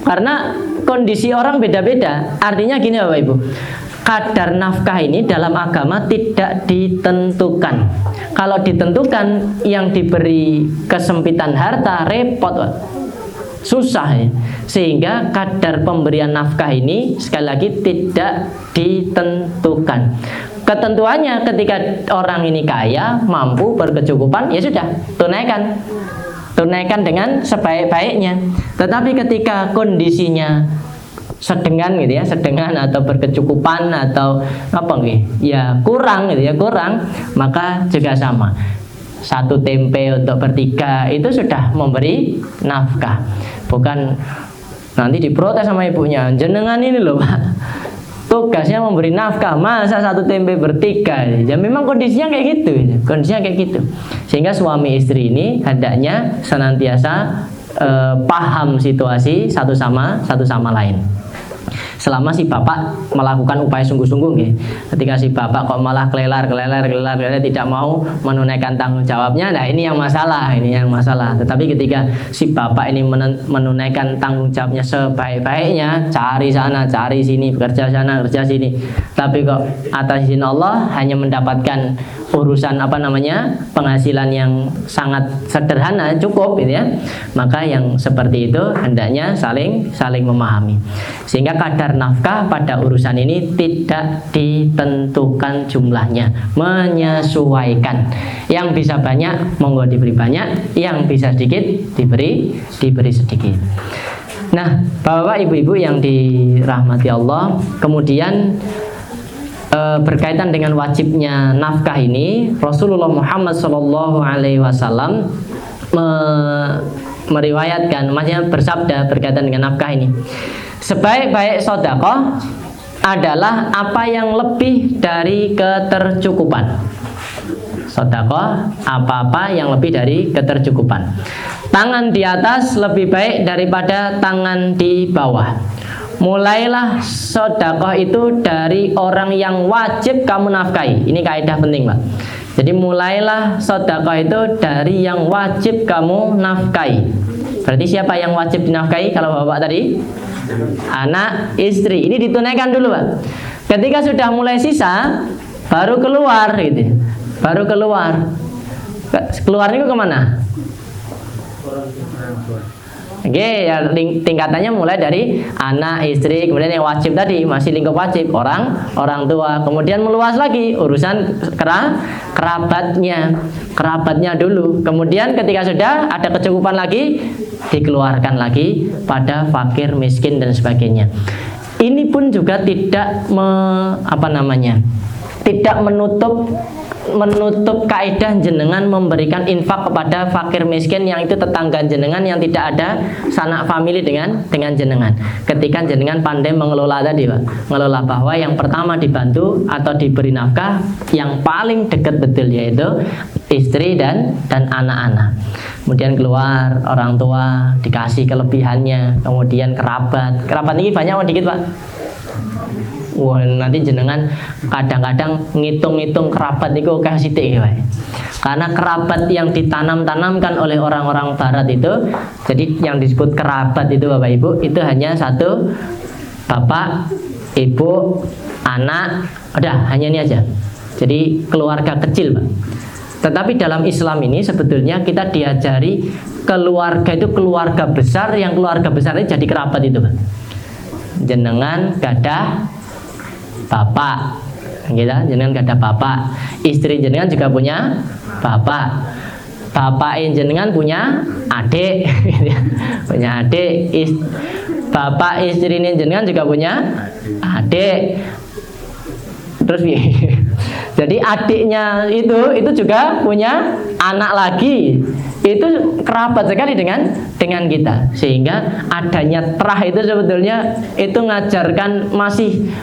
Karena kondisi orang beda-beda. Artinya gini Bapak Ibu. Kadar nafkah ini dalam agama tidak ditentukan. Kalau ditentukan, yang diberi kesempitan harta repot, Pak. Susah ya. Sehingga kadar pemberian nafkah ini sekali lagi tidak ditentukan. Ketentuannya ketika orang ini kaya, mampu, berkecukupan, ya sudah, tunaikan dengan sebaik-baiknya. Tetapi ketika kondisinya sedengan gitu ya, sedengan atau berkecukupan atau apa gitu ya, kurang gitu ya, kurang, maka juga sama. Satu tempe untuk bertiga itu sudah memberi nafkah. Bukan nanti diprotes sama ibunya, jenengan ini loh Pak, tugasnya memberi nafkah, masa satu tempe bertiga. Ya memang kondisinya kayak gitu, kondisinya kayak gitu. Sehingga suami istri ini hendaknya senantiasa paham situasi satu sama lain. Selama si bapak melakukan upaya sungguh-sungguh gitu. Ketika si bapak kok malah kelelar tidak mau menunaikan tanggung jawabnya, nah ini yang masalah. Tetapi ketika si bapak ini menunaikan tanggung jawabnya sebaik-baiknya, cari sana, cari sini, bekerja sana, kerja sini, tapi kok atas izin Allah hanya mendapatkan urusan penghasilan yang sangat sederhana, cukup gitu ya, maka yang seperti itu hendaknya saling memahami. Sehingga kadar nafkah pada urusan ini tidak ditentukan jumlahnya, menyesuaikan. Yang bisa banyak monggo diberi banyak, yang bisa sedikit diberi sedikit. Nah, Bapak Ibu yang dirahmati Allah, kemudian berkaitan dengan wajibnya nafkah ini, Rasulullah Muhammad SAW meriwayatkan, maksudnya bersabda berkaitan dengan nafkah ini, sebaik-baik sedekah adalah apa yang lebih dari ketercukupan. Sedekah apa-apa yang lebih dari ketercukupan. Tangan di atas lebih baik daripada tangan di bawah. Mulailah sedekah itu dari orang yang wajib kamu nafkahi. Ini kaidah penting, Pak. Jadi mulailah sedekah itu dari yang wajib kamu nafkahi. Berarti siapa yang wajib dinafkahi kalau Bapak tadi? Anak, istri. Ini ditunaikan dulu, Pak. Ketika sudah mulai sisa, baru keluar gitu. Baru keluar. Keluarnya itu kemana? Oke, ya, tingkatannya mulai dari anak, istri, kemudian yang wajib tadi masih lingkup wajib, orang tua, kemudian meluas lagi urusan kerabatnya dulu. Kemudian ketika sudah ada kecukupan lagi, dikeluarkan lagi pada fakir, miskin dan sebagainya. Ini pun juga tidak tidak menutup kaidah jenengan memberikan infak kepada fakir miskin yang itu tetangga jenengan yang tidak ada sanak famili dengan jenengan. Ketika jenengan pandai mengelola tadi, Pak, mengelola bahwa yang pertama dibantu atau diberi nafkah yang paling dekat betul yaitu istri dan anak-anak. Kemudian keluar orang tua dikasih kelebihannya, kemudian kerabat ini banyak atau dikit, Pak? Wah, nanti jenengan kadang-kadang ngitung-ngitung kerabat itu kayak sithik wae. Karena kerabat yang ditanam-tanamkan oleh orang-orang barat itu, jadi yang disebut kerabat itu Bapak Ibu, itu hanya satu, bapak, ibu, anak, udah hanya ini aja. Jadi keluarga kecil, Pak. Tetapi dalam Islam ini sebetulnya kita diajari keluarga itu keluarga besar, yang keluarga besar ini jadi kerabat itu, Pak. Jenengan gadah bapak, gitu. Jenengan gadah bapak, istri jenengan juga punya bapak, bapak jenengan punya adik, punya adik, bapak istrinya jenengan juga punya adik. Terus jadi adiknya itu juga punya anak lagi. Itu kerabat sekali dengan kita, sehingga adanya terah itu sebetulnya itu ngajarkan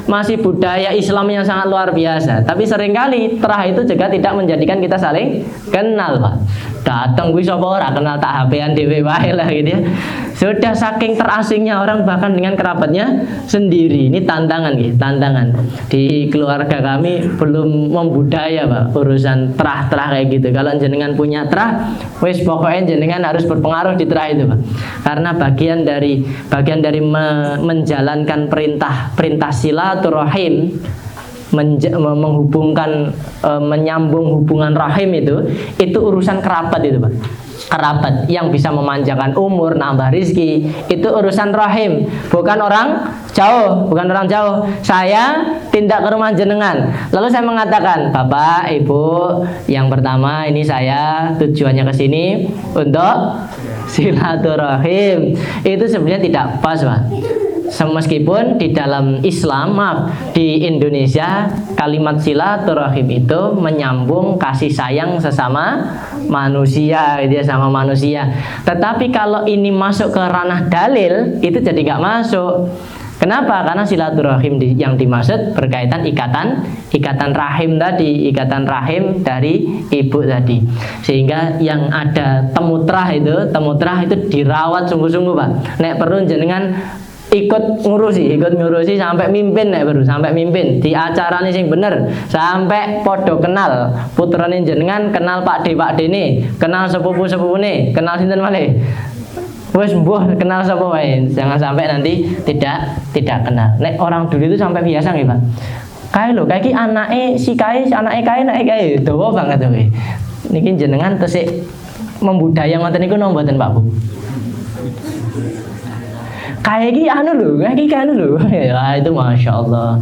masih budaya Islam yang sangat luar biasa. Tapi seringkali terah itu juga tidak menjadikan kita saling kenal, Pak. Datang gue sapa ora kenal, tak HP-an dhewe wae lah gitu ya. Sudah saking terasingnya orang bahkan dengan kerabatnya sendiri. Ini tantangan gitu, tantangan. Di keluarga kami belum membudaya, Pak, urusan terah-terah kayak gitu. Kalau jenengan punya terah, wis pokoknya jenengan harus berpengaruh di terah itu, Pak. Karena bagian dari menjalankan perintah silaturahim, menghubungkan, menyambung hubungan rahim itu urusan kerabat itu, Pak. Kerabat yang bisa memanjangkan umur, nambah rizki, itu urusan rahim, bukan orang jauh, Saya tindak ke rumah jenengan, lalu saya mengatakan, Bapak, Ibu, yang pertama ini saya tujuannya ke sini untuk silaturahim. Itu sebenarnya tidak pas, Pak. Meskipun di dalam Islam, di Indonesia, kalimat silaturahim itu menyambung kasih sayang sesama manusia, gitu ya, sama manusia. Tetapi kalau ini masuk ke ranah dalil, itu jadi nggak masuk. Kenapa? Karena silaturahim yang dimaksud berkaitan ikatan rahim tadi, ikatan rahim dari ibu tadi. Sehingga yang ada temutrah itu dirawat sungguh-sungguh, Pak. Nek perlu jenengan ikut ngurusi sampai mimpin, sampai mimpin di acara ini sing bener, sampai podo kenal putrane jenengan, kenal Pak D ini, kenal sepupu-sepupune, kenal sinten malih, wes mbuh kenal sapa wae. Jangan sampai nanti tidak kenal. Nek orang dulu itu sampai biasa nggih, Pak. Kae lho, kae iki anake si kae, anake kae dawa banget to. Niki jenengan tesih membudaya ngoten niku napa mboten, Pak Bu? Kayak gini anu lho. Ya, itu Masya Allah.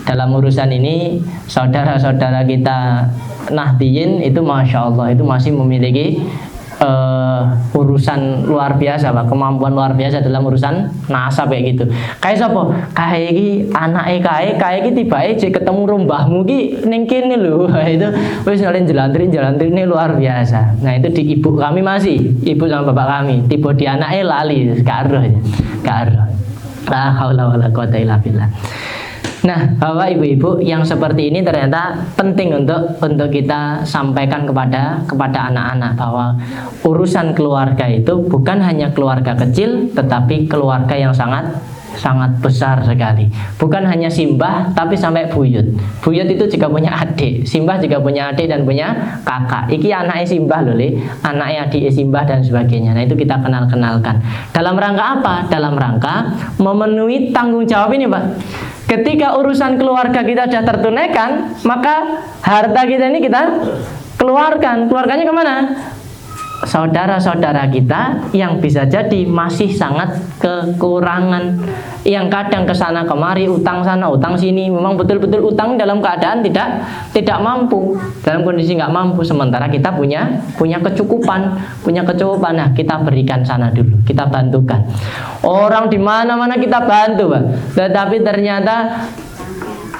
Dalam urusan ini saudara-saudara kita Nahdiyin itu Masya Allah, itu masih memiliki urusan luar biasa, Pak. Kemampuan luar biasa dalam urusan nasab kayak gitu. Kayak sapa? Kayak iki anake kayak iki tibake ketemu rombahmu ki ning kene lho. Itu wis jelantri-jelantri luar biasa. Nah, itu di ibu kami masih, ibu sama bapak kami. Tiba di anake lali, gak roh. La haula wala quwata illa billah. Nah, Bapak Ibu-ibu, yang seperti ini ternyata penting untuk kita sampaikan kepada anak-anak bahwa urusan keluarga itu bukan hanya keluarga kecil, tetapi keluarga yang sangat besar sekali. Bukan hanya simbah, tapi sampai buyut. Buyut itu juga punya adik, simbah juga punya adik dan punya kakak. Iki anaknya simbah loh, anaknya adik simbah dan sebagainya. Nah, itu kita kenalkan. Dalam rangka apa? Dalam rangka memenuhi tanggung jawab ini, Pak. Ketika urusan keluarga kita sudah tertunaikan, maka harta kita ini kita keluarkan. Keluarganya kemana? Saudara-saudara kita yang bisa jadi masih sangat kekurangan, yang kadang kesana kemari, utang sana utang sini, memang betul-betul utang dalam keadaan tidak mampu, dalam kondisi nggak mampu, sementara kita punya kecukupan. Nah, kita berikan sana dulu, kita bantukan orang di mana-mana, kita bantu, Pak. Tetapi ternyata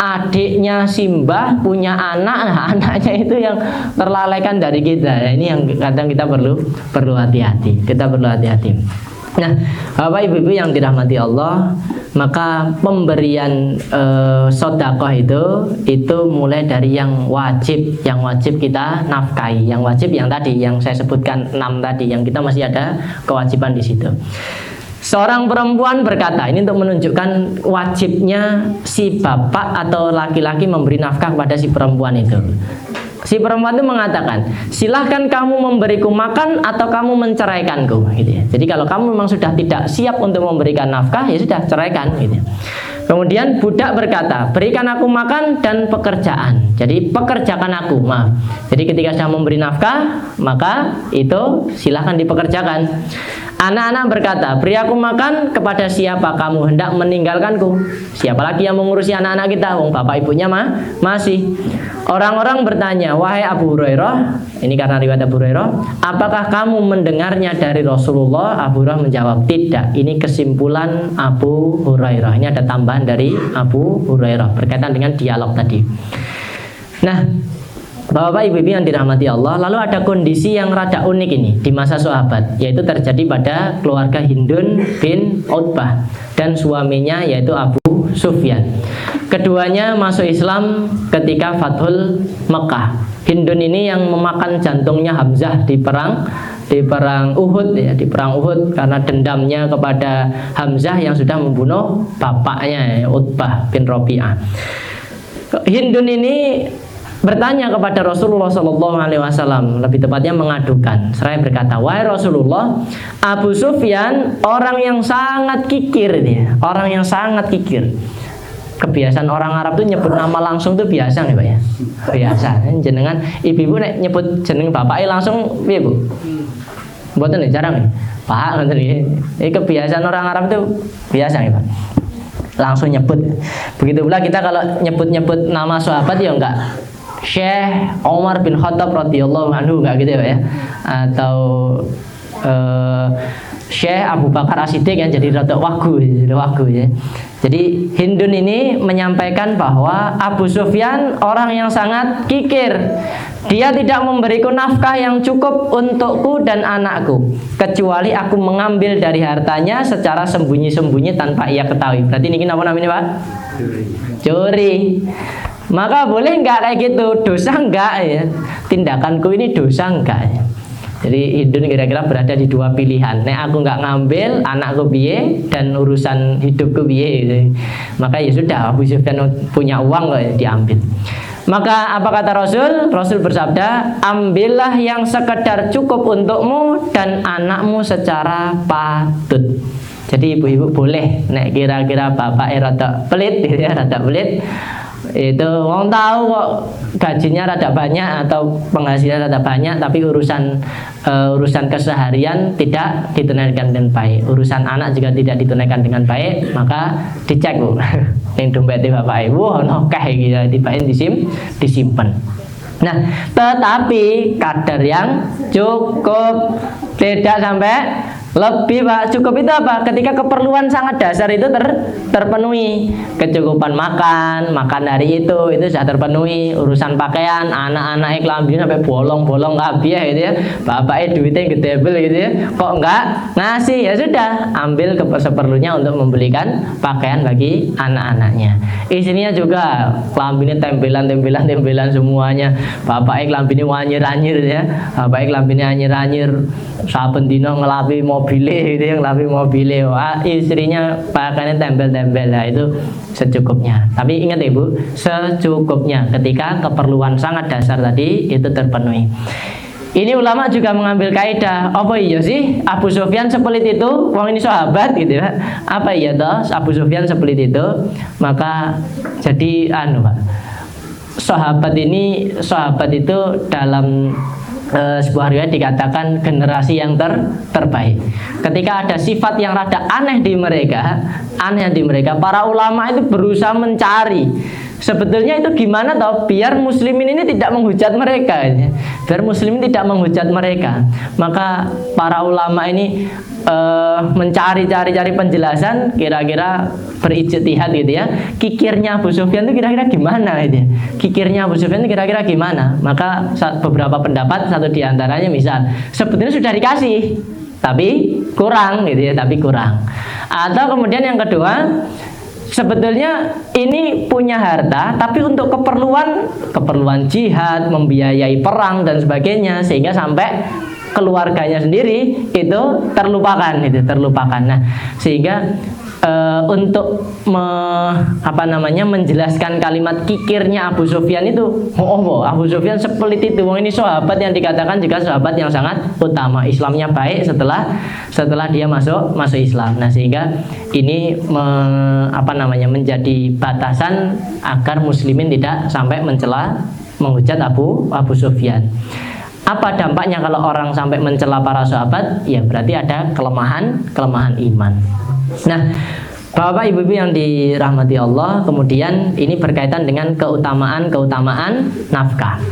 adiknya simbah punya anak, nah anaknya itu yang terlalaikan dari kita. Nah, ini yang kadang kita perlu hati-hati. Nah, Bapak Ibu yang dirahmati Allah, maka pemberian sedekah itu mulai dari yang wajib kita nafkahi, yang wajib yang tadi yang saya sebutkan 6 tadi, yang kita masih ada kewajiban di situ. Seorang perempuan berkata, ini untuk menunjukkan wajibnya si bapak atau laki-laki memberi nafkah kepada si perempuan itu. Si perempuan itu mengatakan, silahkan kamu memberiku makan atau kamu menceraikanku, gitu ya. Jadi kalau kamu memang sudah tidak siap untuk memberikan nafkah, ya sudah ceraikan, gitu ya. Kemudian budak berkata, berikan aku makan dan pekerjaan. Jadi pekerjakan aku, maaf. Jadi ketika saya memberi nafkah, maka itu silahkan dipekerjakan. Anak-anak berkata, beri aku makan kepada siapa kamu hendak meninggalkanku. Siapa lagi yang mengurusi anak-anak kita? Wong bapak ibunya masih. Orang-orang bertanya, wahai Abu Hurairah, ini karena riwayat Abu Hurairah, apakah kamu mendengarnya dari Rasulullah? Abu Hurairah menjawab, tidak. Ini kesimpulan Abu Hurairah. Ini ada tambahan dari Abu Hurairah berkaitan dengan dialog tadi. Nah, Bapak Ibu yang dirahmati Allah, lalu ada kondisi yang rada unik ini di masa sahabat, yaitu terjadi pada keluarga Hindun bin Utbah dan suaminya yaitu Abu Sufyan. Keduanya masuk Islam ketika Fathul Mekah. Hindun ini yang memakan jantungnya Hamzah di perang Uhud ya, di perang Uhud karena dendamnya kepada Hamzah yang sudah membunuh bapaknya Utbah bin Rabi'ah. Hindun ini bertanya kepada Rasulullah SAW, lebih tepatnya mengadukan. Seraya berkata, wahai Rasulullah, Abu Sufyan orang yang sangat kikir dia, orang yang sangat kikir. Kebiasaan orang Arab tuh nyebut nama langsung tuh biasa nih Pak ya, biasa. Jenengan ibu-ibu nek nyebut jeneng bapaknya langsung, iya Bu? Mboten nih, jarang nih. Pak, ngoten iki. Ini kebiasaan orang Arab tuh biasa nih Pak. Langsung nyebut. Begitu pula kita kalau nyebut-nyebut nama sahabat ya enggak Syekh Umar bin Khattab radhiyallahu anhu, enggak gitu ya Pak ya. Atau Syekh Abu Bakar As-Siddiq yang jadi rada wagu ya. Jadi Hindun ini menyampaikan bahwa Abu Sufyan orang yang sangat kikir. Dia tidak memberiku nafkah yang cukup untukku dan anakku, kecuali aku mengambil dari hartanya secara sembunyi-sembunyi tanpa ia ketahui. Berarti ini apa namanya Pak? Curi. Maka boleh enggak kayak gitu? Dosa enggak ya? Tindakanku ini dosa enggak ya? Jadi Hindun kira-kira berada di dua pilihan. Nek aku nggak ngambil, anakku biye dan urusan hidupku biye gitu. Maka ya sudah, Abu Sufyan punya uang kok ya, diambil. Maka apa kata Rasul? Rasul bersabda, ambillah yang sekedar cukup untukmu dan anakmu secara patut. Jadi ibu-ibu boleh, nek kira-kira bapak rada pelit, ya rada pelit. Itu wong tahu kok gajinya rada banyak atau penghasilan rada banyak, tapi urusan keseharian tidak ditunaikan dengan baik, urusan anak juga tidak ditunaikan dengan baik, maka dicek Bu. Ning dompetnya bapak ibu ono kae gitu disimpan. Nah, tetapi kadar yang cukup, tidak sampai lebih Pak. Cukup itu apa? Ketika keperluan sangat dasar itu terpenuhi. Kecukupan makan hari itu sudah terpenuhi. Urusan pakaian, anak-anak klambinya sampai bolong-bolong kabeh gitu ya. Bapaknya duitnya gedebel gitu ya. Kok enggak ngasih? Ya sudah, ambil seperlunya untuk membelikan pakaian bagi anak-anaknya. Istrinya juga klambinya tempelan semuanya. Bapaknya klambinya wanyir-anyir ya. Bapaknya klambinya anyir-anyir. Saben dino ngelapi mobile gitu ya, ngelapi mobile. Wah, istrinya pakaiannya tempel-tempel lah, itu secukupnya. Tapi ingat Ibu, secukupnya ketika keperluan sangat dasar tadi itu terpenuhi. Ini ulama juga mengambil kaidah, apa iya sih Abu Sufyan sepelit itu? Wong ini sahabat gitu ya. Apa iya toh Abu Sufyan sepelit itu? Maka jadi Pak. Sahabat itu dalam sebuah riwayat dikatakan generasi yang terbaik. Ketika ada sifat yang rada aneh di mereka, para ulama itu berusaha mencari sebetulnya itu gimana toh biar muslimin ini tidak menghujat mereka, biar muslimin tidak menghujat mereka. Maka para ulama ini mencari penjelasan, kira-kira berijtihad gitu ya. Kikirnya Abu Sufyan itu kira-kira gimana gitu ya. Kikirnya Abu Sufyan itu kira-kira gimana? Maka beberapa pendapat, satu diantaranya misal sebetulnya sudah dikasih tapi kurang gitu ya, Atau kemudian yang kedua, sebetulnya ini punya harta tapi untuk keperluan jihad, membiayai perang dan sebagainya, sehingga sampai keluarganya sendiri itu terlupakan. Nah, sehingga untuk menjelaskan kalimat kikirnya Abu Sufyan itu, Abu Sufyan sepelit itu. Ini sahabat yang dikatakan juga sahabat yang sangat utama, Islamnya baik setelah dia masuk Islam. Nah, sehingga ini menjadi batasan agar muslimin tidak sampai mencela, menghujat Abu Sufyan. Apa dampaknya kalau orang sampai mencela para sahabat? Ya berarti ada kelemahan iman. Nah, Bapak Ibu yang dirahmati Allah, kemudian ini berkaitan dengan keutamaan nafkah.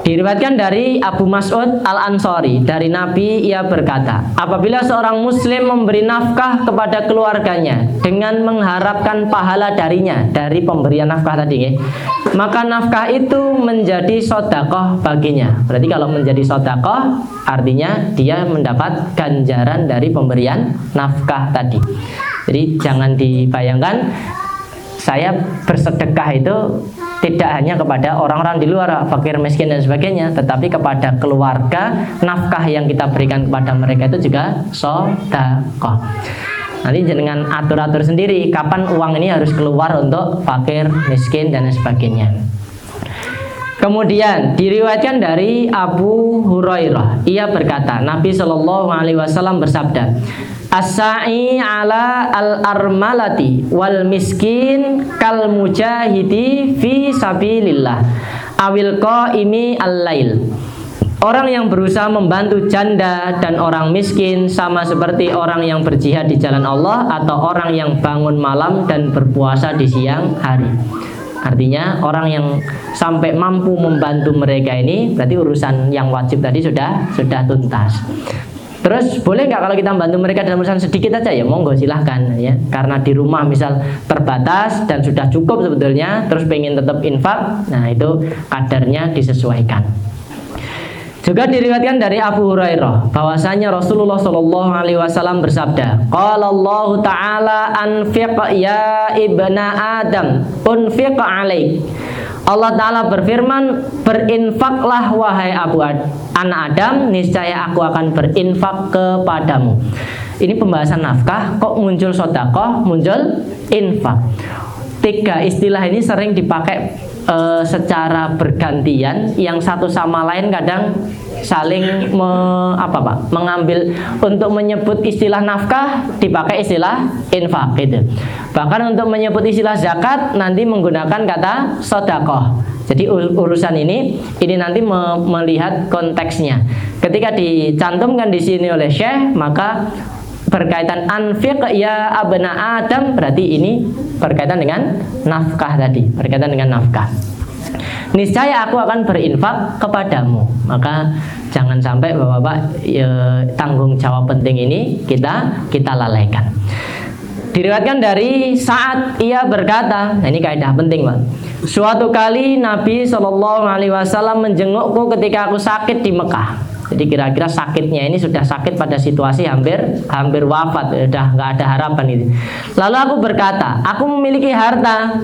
Diriwayatkan dari Abu Mas'ud Al-Ansari, dari Nabi, ia berkata, apabila seorang muslim memberi nafkah kepada keluarganya dengan mengharapkan pahala darinya, dari pemberian nafkah tadi, maka nafkah itu menjadi sedekah baginya. Berarti kalau menjadi sedekah, artinya dia mendapat ganjaran dari pemberian nafkah tadi. Jadi jangan dibayangkan saya bersedekah itu tidak hanya kepada orang-orang di luar, fakir, miskin dan sebagainya, tetapi kepada keluarga, nafkah yang kita berikan kepada mereka itu juga sedekah. Nanti dengan atur-atur sendiri kapan uang ini harus keluar untuk fakir, miskin dan sebagainya. Kemudian diriwayatkan dari Abu Hurairah, ia berkata, Nabi Shallallahu Alaihi Wasallam bersabda, as-sa'i ala al-armalati wal miskin kal mujahidi fi sabilillah awil qaimi al-lail. Orang yang berusaha membantu janda dan orang miskin sama seperti orang yang berjihad di jalan Allah atau orang yang bangun malam dan berpuasa di siang hari. Artinya orang yang sampai mampu membantu mereka ini berarti urusan yang wajib tadi sudah tuntas. Terus boleh nggak kalau kita bantu mereka dalam urusan sedikit aja? Ya monggo silahkan ya. Karena di rumah misal terbatas dan sudah cukup sebetulnya, terus pengen tetap infak, nah itu kadarnya disesuaikan. Juga diriwayatkan dari Abu Hurairah bahwasanya Rasulullah Shallallahu Alaihi Wasallam bersabda, Qala Allah Taala anfiq ya ibna Adam, unfiq alaik. Allah Ta'ala berfirman, berinfaklah wahai anak Adam, niscaya aku akan berinfak kepadamu. Ini pembahasan nafkah, kok muncul sedekah, muncul infak. Tiga istilah ini sering dipakai secara bergantian, yang satu sama lain kadang saling mengambil. Untuk menyebut istilah nafkah dipakai istilah infak gitu. Bahkan untuk menyebut istilah zakat nanti menggunakan kata sedekah. Jadi urusan ini nanti melihat konteksnya. Ketika dicantumkan di sini oleh Syekh, maka berkaitan anfiq ya abna Adam, berarti ini berkaitan dengan nafkah tadi, berkaitan dengan nafkah. Niscaya aku akan berinfak kepadamu. Maka jangan sampai Bapak-bapak tanggung jawab penting ini kita lalaikan. Diriwayatkan dari Sa'ad, ia berkata, nah ini kaidah penting, Pak. Suatu kali Nabi Shallallahu Alaihi Wasallam menjengukku ketika aku sakit di Mekah. Jadi kira-kira sakitnya ini sudah sakit pada situasi hampir wafat, sudah nggak ada harapan ini. Lalu aku berkata, aku memiliki harta.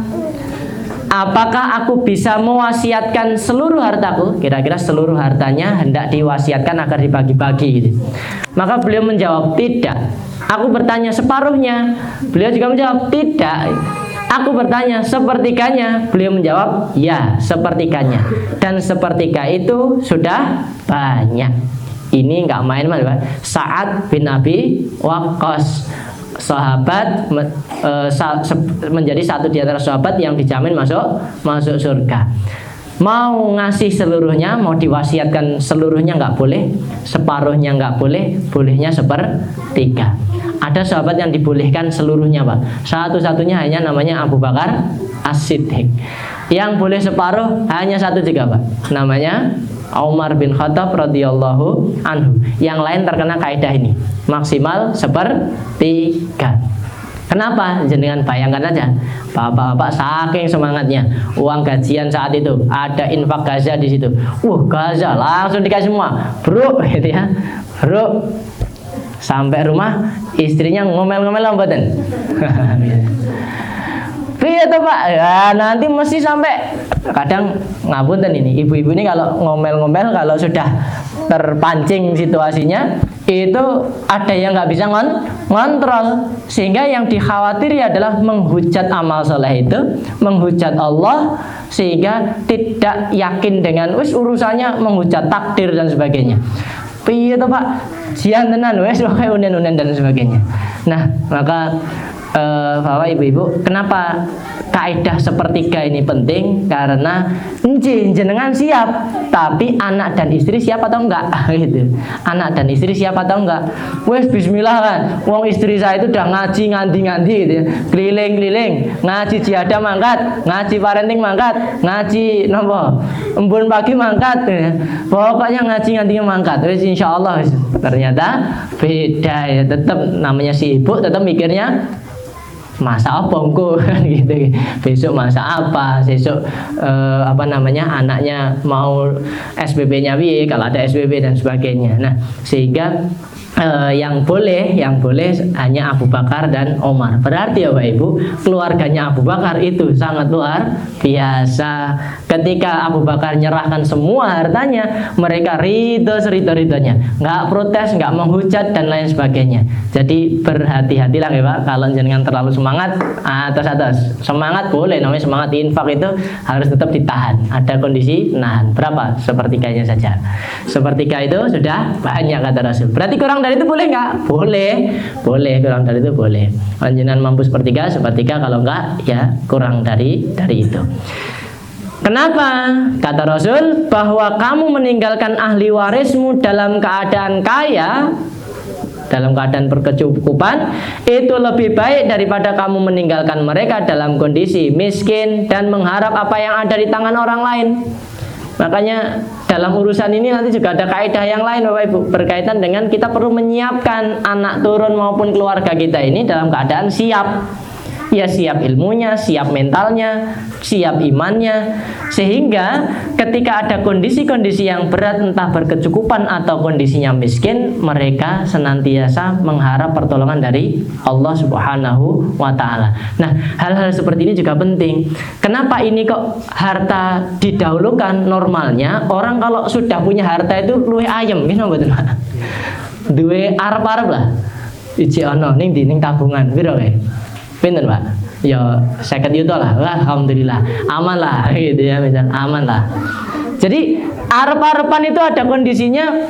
Apakah aku bisa mewasiatkan seluruh hartaku? Kira-kira seluruh hartanya hendak diwasiatkan agar dibagi-bagi gitu. Maka beliau menjawab, tidak. Aku bertanya separuhnya. Beliau juga menjawab, tidak. Aku bertanya sepertiganya. Beliau menjawab, ya, sepertiganya. Dan sepertiga itu sudah banyak. Ini nggak main-main, Pak. Sa'ad bin Abi Waqqas, sahabat, menjadi satu di antara sahabat yang dijamin masuk surga. Mau ngasih seluruhnya, mau diwasiatkan seluruhnya nggak boleh, separuhnya nggak boleh, bolehnya sepertiga. Ada sahabat yang dibolehkan seluruhnya, Pak. Satu-satunya hanya namanya Abu Bakar As-Siddiq. Yang boleh separuh hanya satu juga, Pak. Namanya Umar bin Khattab radhiyallahu anhu. Yang lain terkena kaidah ini, maksimal sepertiga. Kenapa? Jenengan bayangkan aja, bapak-bapak saking semangatnya, uang gajian saat itu ada infak Gaza di situ. Gaza langsung dikasih semua, bro, gitu ya, bro. Sampai rumah istrinya ngomel-ngomel mboten. Piye tuh Pak? Ya nanti mesti sampai kadang ngapunten ini ibu-ibu ini kalau ngomel-ngomel kalau sudah terpancing situasinya itu ada yang nggak bisa ngontrol sehingga yang dikhawatiri adalah menghujat amal soleh itu, menghujat Allah sehingga tidak yakin dengan urusannya menghujat takdir dan sebagainya. Piye tuh Pak? Sian tenan wes kayak unen-unen dan sebagainya. Nah maka Bapak Ibu-ibu, kenapa kaidah sepertiga ini penting? Karena jenengan siap, tapi anak dan istri siap atau enggak? Gitu. Anak dan istri siap atau enggak? Wes bismillah kan. Wong istri saya itu udah ngaji nganti-nganti gitu ya. Keliling-keliling, ngaji jihadah mangkat, ngaji parenting mangkat, ngaji nopo? Embun pagi mangkat gitu ya. Pokoknya ngaji nganti mangkat. Wes insyaallah ternyata beda ya. Tetap namanya si ibu tetap mikirnya masa apa engko gitu. Besok masa apa? Besok anaknya mau SBB-nya piye kalau ada SBB dan sebagainya. Nah, sehingga yang boleh hanya Abu Bakar dan Omar. Berarti ya Bapak Ibu, keluarganya Abu Bakar itu sangat luar biasa. Ketika Abu Bakar nyerahkan semua hartanya, mereka ridho serida-ridhonya, nggak protes, nggak menghujat dan lain sebagainya. Jadi berhati-hatilah ya Pak, kalau jangan terlalu semangat atas semangat boleh, namanya semangat infak itu harus tetap ditahan. Ada kondisi nahan. Berapa? Sepertiganya saja. Sepertiga itu sudah banyak kata Rasul. Berarti kurang dari itu boleh nggak? Boleh kurang dari itu boleh. Panjenengan mampu sepertiga, kalau enggak ya kurang dari itu. Kenapa? Kata Rasul bahwa kamu meninggalkan ahli warismu dalam keadaan kaya, dalam keadaan berkecukupan, itu lebih baik daripada kamu meninggalkan mereka dalam kondisi miskin dan mengharap apa yang ada di tangan orang lain. Makanya dalam urusan ini nanti juga ada kaidah yang lain Bapak Ibu, berkaitan dengan kita perlu menyiapkan anak turun maupun keluarga kita ini dalam keadaan siap. Ya siap ilmunya, siap mentalnya, siap imannya, sehingga ketika ada kondisi-kondisi yang berat, entah berkecukupan atau kondisinya miskin, mereka senantiasa mengharap pertolongan dari Allah Subhanahu wa Ta'ala. Nah, hal-hal seperti ini juga penting. Kenapa ini kok harta didahulukan? Normalnya orang kalau sudah punya harta itu luwih ayem, gitu betul Pak. Duwe arep-arep lah. Iji ono ning tabungan, piro kae? Pinten Pak? Ya 50 juta lah. Alhamdulillah. Aman lah gitu ya, misal aman lah. Jadi arep-arepan itu ada kondisinya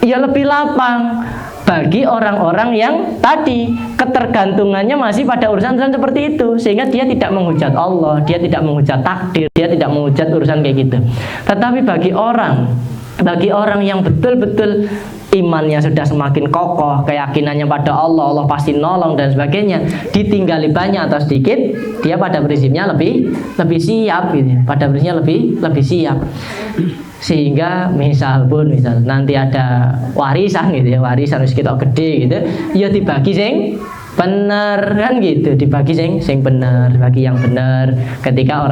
ya lebih lapang bagi orang-orang yang tadi ketergantungannya masih pada urusan-urusan seperti itu, sehingga dia tidak menghujat Allah, dia tidak menghujat takdir, dia tidak menghujat urusan kayak gitu. Tetapi bagi orang yang betul-betul imannya sudah semakin kokoh, keyakinannya pada Allah, Allah pasti nolong dan sebagainya, ditinggali banyak atau sedikit, dia pada prinsipnya lebih siap gitu. Pada prinsipnya lebih siap. Sehingga misal nanti ada warisan gitu ya, warisan wis ketok gede gitu, ya dibagi sing bener kan gitu, dibagi sing bener, bagi yang bener ketika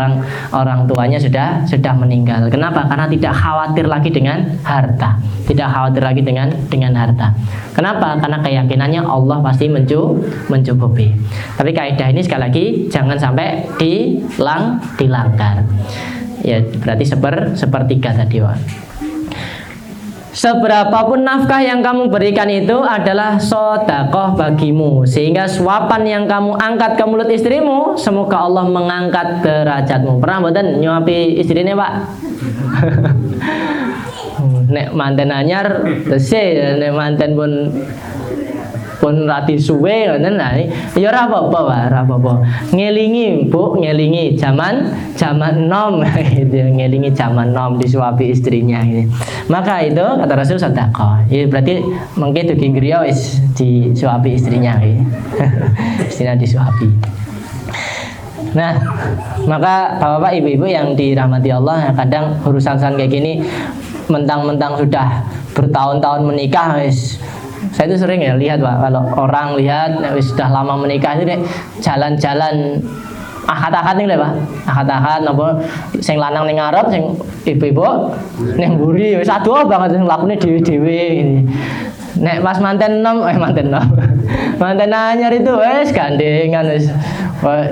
orang tuanya sudah meninggal. Kenapa? Karena tidak khawatir lagi dengan harta, tidak khawatir lagi dengan harta. Kenapa? Karena keyakinannya Allah pasti mencukupi. Tapi kaidah ini sekali lagi jangan sampai dilanggar. Ya berarti sepertiga tadi Pak. Seberapapun nafkah yang kamu berikan itu adalah sedekah bagimu, sehingga suapan yang kamu angkat ke mulut istrimu, semoga Allah mengangkat derajatmu. Pernah mboten nyuapi istrine Pak? Nek manten anyar tesih, nek manten pun rati suwe ngoten lah. Ya ora apa-apa, Pak, ora apa-apa. Ngelingi, Bu, ngelingi zaman nom gitu, ngelingi zaman nom disuapi istrinya gitu. Maka itu kata Rasul sedekah. Ya berarti mengke dugi griya wis disuapi istrinya gitu. Istrinya disuapi. Nah, maka bapak-bapak, ibu-ibu yang dirahmati Allah, kadang urusan kayak gini mentang-mentang sudah bertahun-tahun menikah wis. Saya itu sering ya lihat Pak, kalau orang lihat sudah lama menikah itu jalan-jalan akad-akad nih Pak, akad-akad napa sing lanang ning ngarep, sing ibu-ibu ning mburi wis adoh banget sing lakune dhewe-dhewe ini. Nek pas manten manten anyar itu gandengan wis.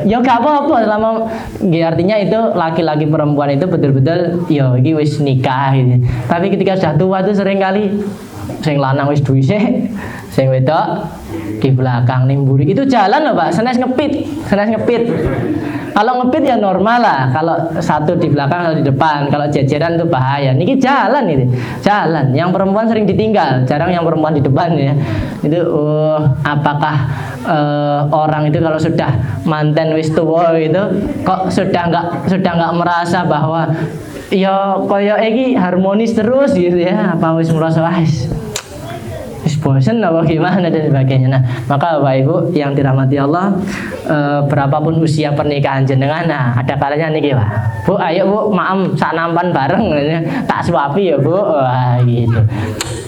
Ya gak apa-apa selama artinya itu laki-laki perempuan itu betul-betul ya iki wis nikah gitu. Tapi ketika sudah tua itu sering kali sing lanang wis duwe sing wedok di belakang ning mburi. Itu jalan loh Pak, senes ngepit. Kalau ngepit ya normal lah. Kalau satu di belakang atau di depan. Kalau jejeran itu bahaya. Niki jalan itu. Jalan. Yang perempuan sering ditinggal. Jarang yang perempuan di depan ya. Itu apakah orang itu kalau sudah manten wis tuwa itu kok sudah nggak merasa bahwa ya koyo iki harmonis terus gitu ya. Apa wis merasa bosen apa gimana dan sebagainya. Nah, maka Bapak Ibu yang dirahmati Allah, berapapun usia pernikahan jenengan, nah ada kalanya nih Pak. Bu, ayo Bu, maam sak nampan bareng, tak suapi ya Bu, wah gitu.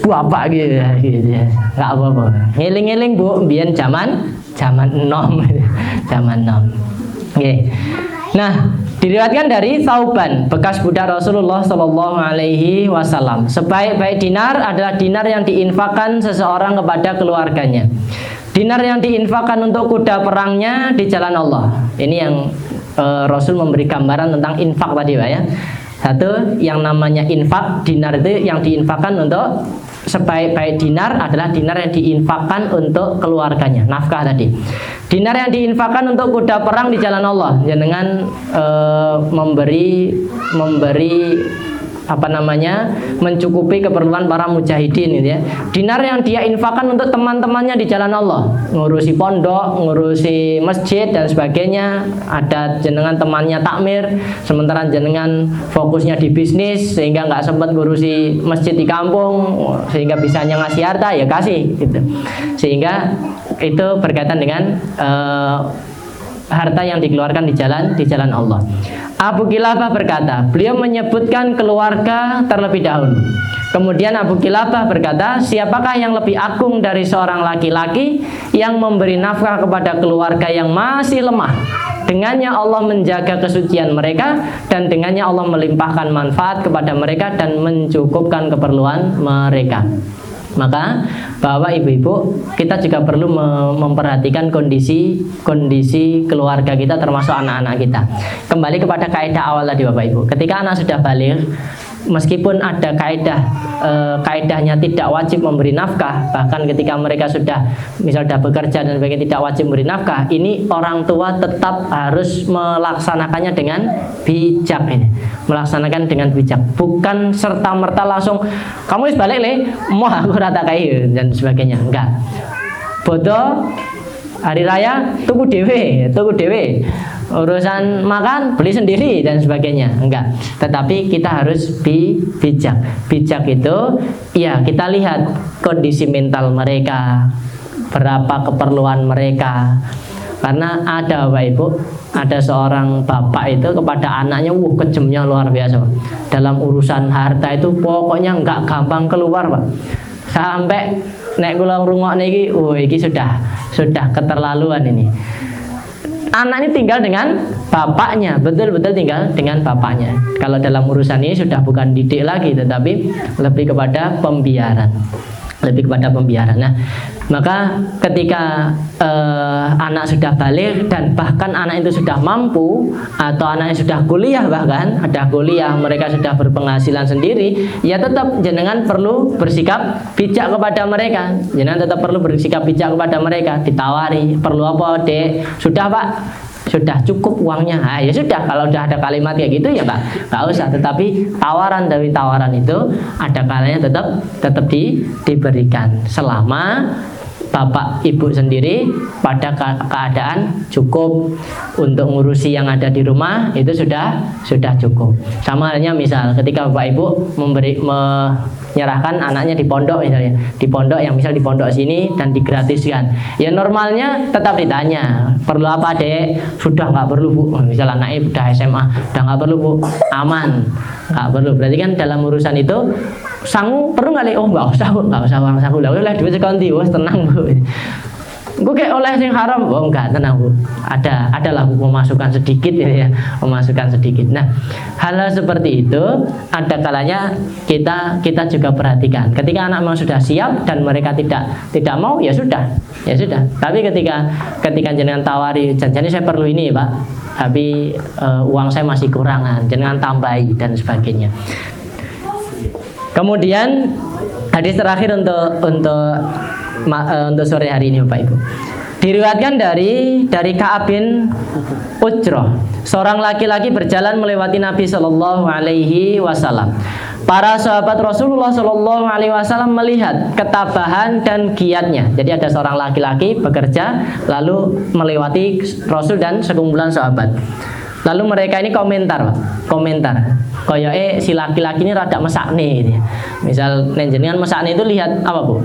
Bu apa gitu ya, nggak apa-apa. Ngiling-ngiling Bu, biyen zaman enom. Oke. Nah, diriwayatkan dari Thauban, bekas budak Rasulullah Shallallahu Alaihi Wasallam. Sebaik-baik dinar adalah dinar yang diinfakkan seseorang kepada keluarganya. Dinar yang diinfakkan untuk kuda perangnya di jalan Allah. Ini yang Rasul memberi gambaran tentang infak tadi Pak ya. Satu, yang namanya infak, dinar itu yang diinfakkan untuk sebaik-baik dinar adalah dinar yang diinfakkan untuk keluarganya, nafkah tadi. Dinar yang diinfakkan untuk kuda perang di jalan Allah, dengan memberi mencukupi keperluan para mujahidin gitu ya. Dinar yang dia infakkan untuk teman-temannya di jalan Allah, ngurusi pondok, ngurusi masjid dan sebagainya. Ada jenengan temannya takmir, sementara jenengan fokusnya di bisnis sehingga nggak sempat ngurusi masjid di kampung, sehingga bisanya ngasih harta ya kasih gitu. Sehingga itu berkaitan dengan harta yang dikeluarkan di jalan Allah. Abu Kilabah berkata, beliau menyebutkan keluarga terlebih dahulu. Kemudian Abu Kilabah berkata, siapakah yang lebih agung dari seorang laki-laki yang memberi nafkah kepada keluarga yang masih lemah? Dengannya Allah menjaga kesucian mereka, dan dengannya Allah melimpahkan manfaat kepada mereka dan mencukupkan keperluan mereka. Maka Bapak Ibu-ibu, kita juga perlu memperhatikan kondisi keluarga kita, termasuk anak-anak kita. Kembali kepada kaidah awal tadi Bapak Ibu, ketika anak sudah balik, meskipun ada kaidahnya tidak wajib memberi nafkah, bahkan ketika mereka sudah bekerja dan sebagainya tidak wajib memberi nafkah, ini orang tua tetap harus melaksanakannya dengan bijak ini. Melaksanakan dengan bijak, bukan serta-merta langsung kamu wis balik le, mau aku rata kayu dan sebagainya. Enggak. Bodoh hari raya tuku dewe. Urusan makan beli sendiri dan sebagainya. Enggak. Tetapi kita harus bijak. Bijak itu ya kita lihat kondisi mental mereka, berapa keperluan mereka. Karena ada Bapak Ibu, ada seorang bapak itu kepada anaknya kejamnya luar biasa. Dalam urusan harta itu pokoknya enggak gampang keluar Pak. Sampai nek kula ngrungokne iki, iki sudah keterlaluan ini. Anak ini tinggal dengan bapaknya, betul-betul tinggal dengan bapaknya. Kalau dalam urusan ini sudah bukan didik lagi, tetapi lebih kepada pembiaran. Nah, maka ketika anak sudah balik dan bahkan anak itu sudah mampu, atau anaknya sudah kuliah, bahkan ada kuliah, mereka sudah berpenghasilan sendiri, ya tetap jenengan perlu bersikap bijak kepada mereka. Ditawari, perlu apa Dek? Sudah Pak, sudah cukup uangnya. Nah, ya sudah, kalau sudah ada kalimat kayak gitu ya Pak, nggak usah. Tetapi tawaran dari tawaran itu ada kalanya tetap diberikan selama bapak ibu sendiri pada keadaan cukup untuk ngurusi yang ada di rumah, itu sudah cukup. Sama halnya misal ketika bapak ibu menyerahkan anaknya di pondok, misalnya di pondok yang misal di pondok sini dan digratiskan, ya normalnya tetap ditanya perlu apa Dek, sudah nggak perlu Bu. Misal anaknya udah SMA, udah nggak perlu Bu, aman, nggak perlu. Berarti kan dalam urusan itu sangu perlu nggak? Oh nggak usah uang sangu lah, duit sekonti, wes tenang Bu. Gue kayak oleh yang haram, oh enggak, tenang Bu. Adalah memasukkan sedikit ya, memasukkan sedikit. Nah, hal seperti itu ada kalanya kita juga perhatikan. Ketika anak memang sudah siap dan mereka tidak mau, ya sudah. Tapi ketika jenengan tawari, janjinya saya perlu ini Pak, tapi uang saya masih kurangan, jenengan tambahi dan sebagainya. Kemudian hadis terakhir untuk sore hari ini Bapak Ibu, diriwayatkan dari Ka'ab bin Ujrah, seorang laki-laki berjalan melewati Nabi Shallallahu Alaihi Wasallam. Para sahabat Rasulullah Shallallahu Alaihi Wasallam melihat ketabahan dan giatnya. Jadi ada seorang laki-laki bekerja lalu melewati Rasul dan sekumpulan sahabat. Lalu mereka ini komentar. Koyoke si laki-laki ini rada mesakne gitu ya. Misal nenjenengan mesakne itu lihat apa Bu?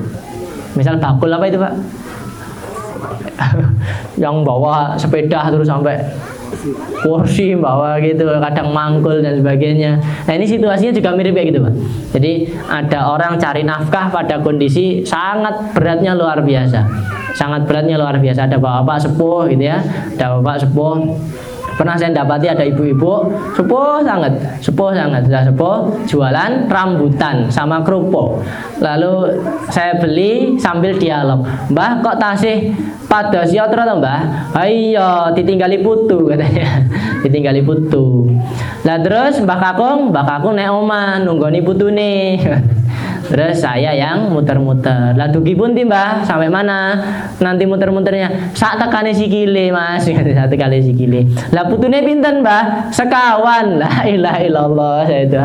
Misal bakul apa itu Pak? Yang bawa sepeda terus sampai kursi bawa gitu, kadang mangkul dan sebagainya. Nah ini situasinya juga mirip kayak gitu Pak. Jadi ada orang cari nafkah pada kondisi sangat beratnya luar biasa. Ada bapak sepuh gitu ya, ada bapak sepuh. Pernah saya dapati ada ibu-ibu sepuh sangat sudah sepuh, jualan rambutan sama kerupuk. Lalu saya beli sambil dialog, "Mbah kok tasih pados ya to Mbah?" "Iya, ditinggali putu," katanya. Ditinggali putu. Lah terus Mbah Kakung nek omah nunggoni putune. Terus saya yang muter-muter. Lah dugi pundi Mbah? Sampai mana? Nanti muter-muternya. Sak tekane sikile Mas. Sak tekane sikile. Lah putune pinten Mbah? Sekawan. La ilaha illallah. Saya itu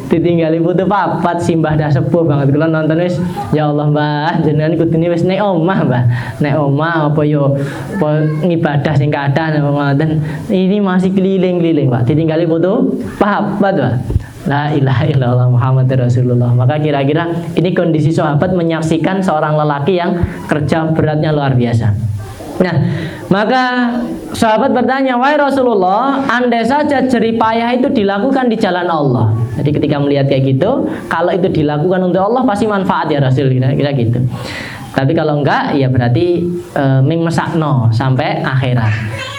ditinggali putu papat simbah dah sepuh banget. Kula nonton wis ya Allah Mbah, jenengan kudune wis nek omah Mbah. Nek omah apa ngibadah sing kathah ngoten. Ini masih keliling-keliling Pak. Ditinggali putu papat Pak. La ilaha illallah Muhammad Rasulullah. Maka kira-kira ini kondisi sahabat menyaksikan seorang lelaki yang kerja beratnya luar biasa. Nah, maka sahabat bertanya, "Wahai Rasulullah, andai saja jerih payah itu dilakukan di jalan Allah." Jadi ketika melihat kayak gitu, kalau itu dilakukan untuk Allah pasti manfaat ya Rasul, kira-kira gitu. Tapi kalau enggak, ya berarti ming mesakno sampai akhirat.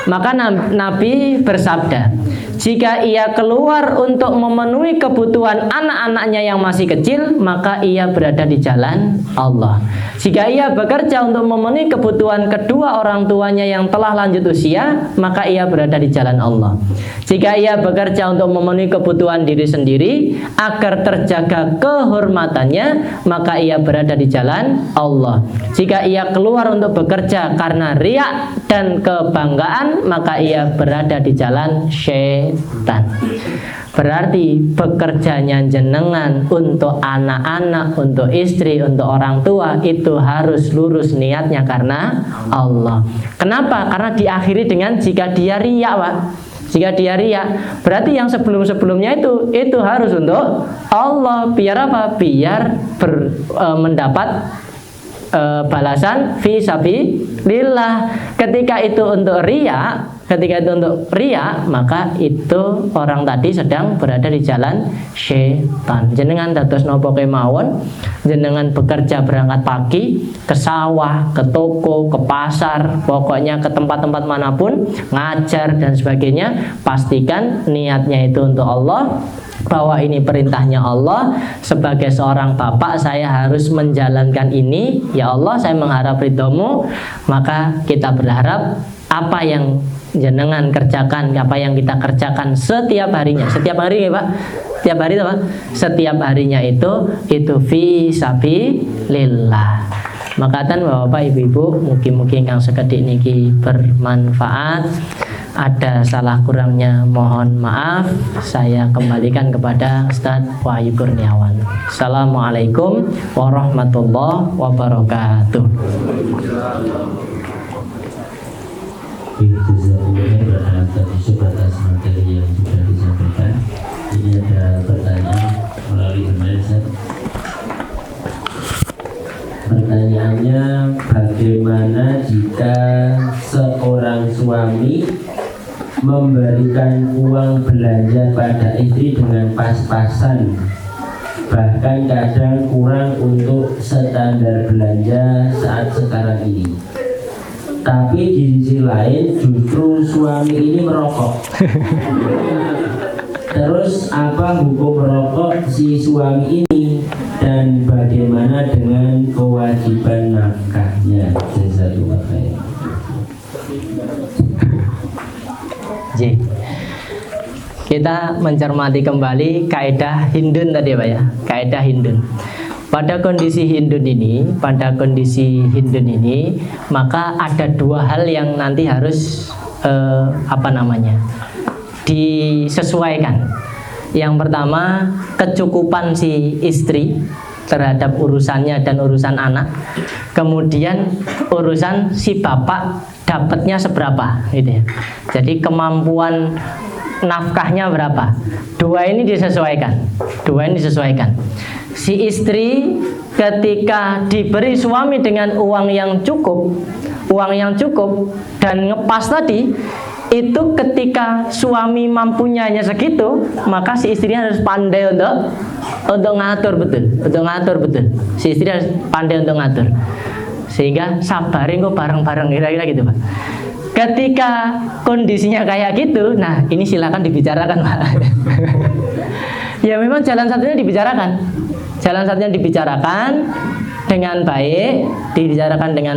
Maka Nabi bersabda, jika ia keluar untuk memenuhi kebutuhan anak-anaknya yang masih kecil, maka ia berada di jalan Allah. Jika ia bekerja untuk memenuhi kebutuhan kedua orang tuanya yang telah lanjut usia, maka ia berada di jalan Allah. Jika ia bekerja untuk memenuhi kebutuhan diri sendiri agar terjaga kehormatannya, maka ia berada di jalan Allah. Jika ia keluar untuk bekerja karena riak dan kebanggaan, maka ia berada di jalan syaitan. Berarti bekerjanya jenengan untuk anak-anak, untuk istri, untuk orang tua itu harus lurus niatnya karena Allah. Kenapa? Karena diakhiri dengan jika dia riak Pak. Jika dia riak, berarti yang sebelum-sebelumnya itu harus untuk Allah. Biar apa? Biar mendapat balasan fi sabilillah. Ketika itu untuk riya, maka itu orang tadi sedang berada di jalan syaitan. Jenengan dados napa kemawon, jenengan bekerja berangkat pagi ke sawah, ke toko, ke pasar, pokoknya ke tempat-tempat manapun, ngajar dan sebagainya, pastikan niatnya itu untuk Allah, bahwa ini perintahnya Allah. Sebagai seorang bapak saya harus menjalankan ini. Ya Allah, saya mengharap ridhomu. Maka kita berharap apa yang jenengan kerjakan, apa yang kita kerjakan setiap harinya. Setiap hari ya Pak? Setiap hari apa? Setiap harinya itu fi sabilillah. Makatan Bapak Ibu, mungkin kang sekedhik niki bermanfaat. Ada salah kurangnya mohon maaf. Saya kembalikan kepada Ustaz Wahyu Kurniawan. Assalamualaikum warahmatullahi wabarakatuh. Itu sebelumnya berharap tadi sebatas materi yang sudah disampaikan. Ini ada pertanyaan melalui email Ustaz. Pertanyaannya, bagaimana jika seorang suami memberikan uang belanja pada istri dengan pas-pasan, bahkan kadang kurang untuk standar belanja saat sekarang ini? tapi di sisi lain justru suami ini merokok. Terus apa hukum merokok si suami ini dan bagaimana dengan kewajiban nafkahnya? Jazakallahu khairan. J. Kita mencermati kembali kaidah Hindun tadi Pak ya, kaidah Hindun. Pada kondisi Hindun ini, maka ada dua hal yang nanti harus disesuaikan. Yang pertama, kecukupan si istri terhadap urusannya dan urusan anak. Kemudian urusan si bapak dapatnya seberapa, gitu ya. Jadi kemampuan nafkahnya berapa? Dua ini disesuaikan. Si istri ketika diberi suami dengan uang yang cukup dan ngepas tadi, itu ketika suami mampunya hanya segitu, maka si istrinya harus pandai untuk ngatur betul. Si istri harus pandai untuk ngatur. Sehingga sabarin kok bareng-bareng, kira-kira gitu Pak. Ketika kondisinya kayak gitu, nah ini silakan dibicarakan Pak. Ya memang jalan satunya dibicarakan dengan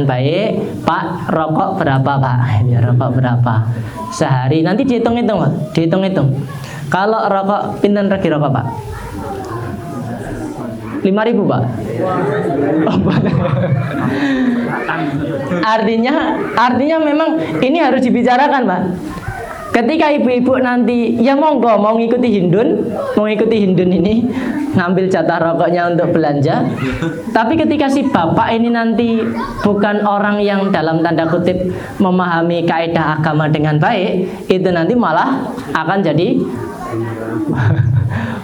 baik. Pak, rokok berapa Pak? Ya rokok berapa? Sehari nanti dihitung-hitung Pak. Kalau rokok pinten regi rokok Pak? 5.000 Pak. Artinya memang ini harus dibicarakan Pak. Ketika ibu-ibu nanti ya monggo mau ngikuti Hindun ini ngambil jatah rokoknya untuk belanja. Tapi ketika si bapak ini nanti bukan orang yang dalam tanda kutip memahami kaidah agama dengan baik, itu nanti malah akan jadi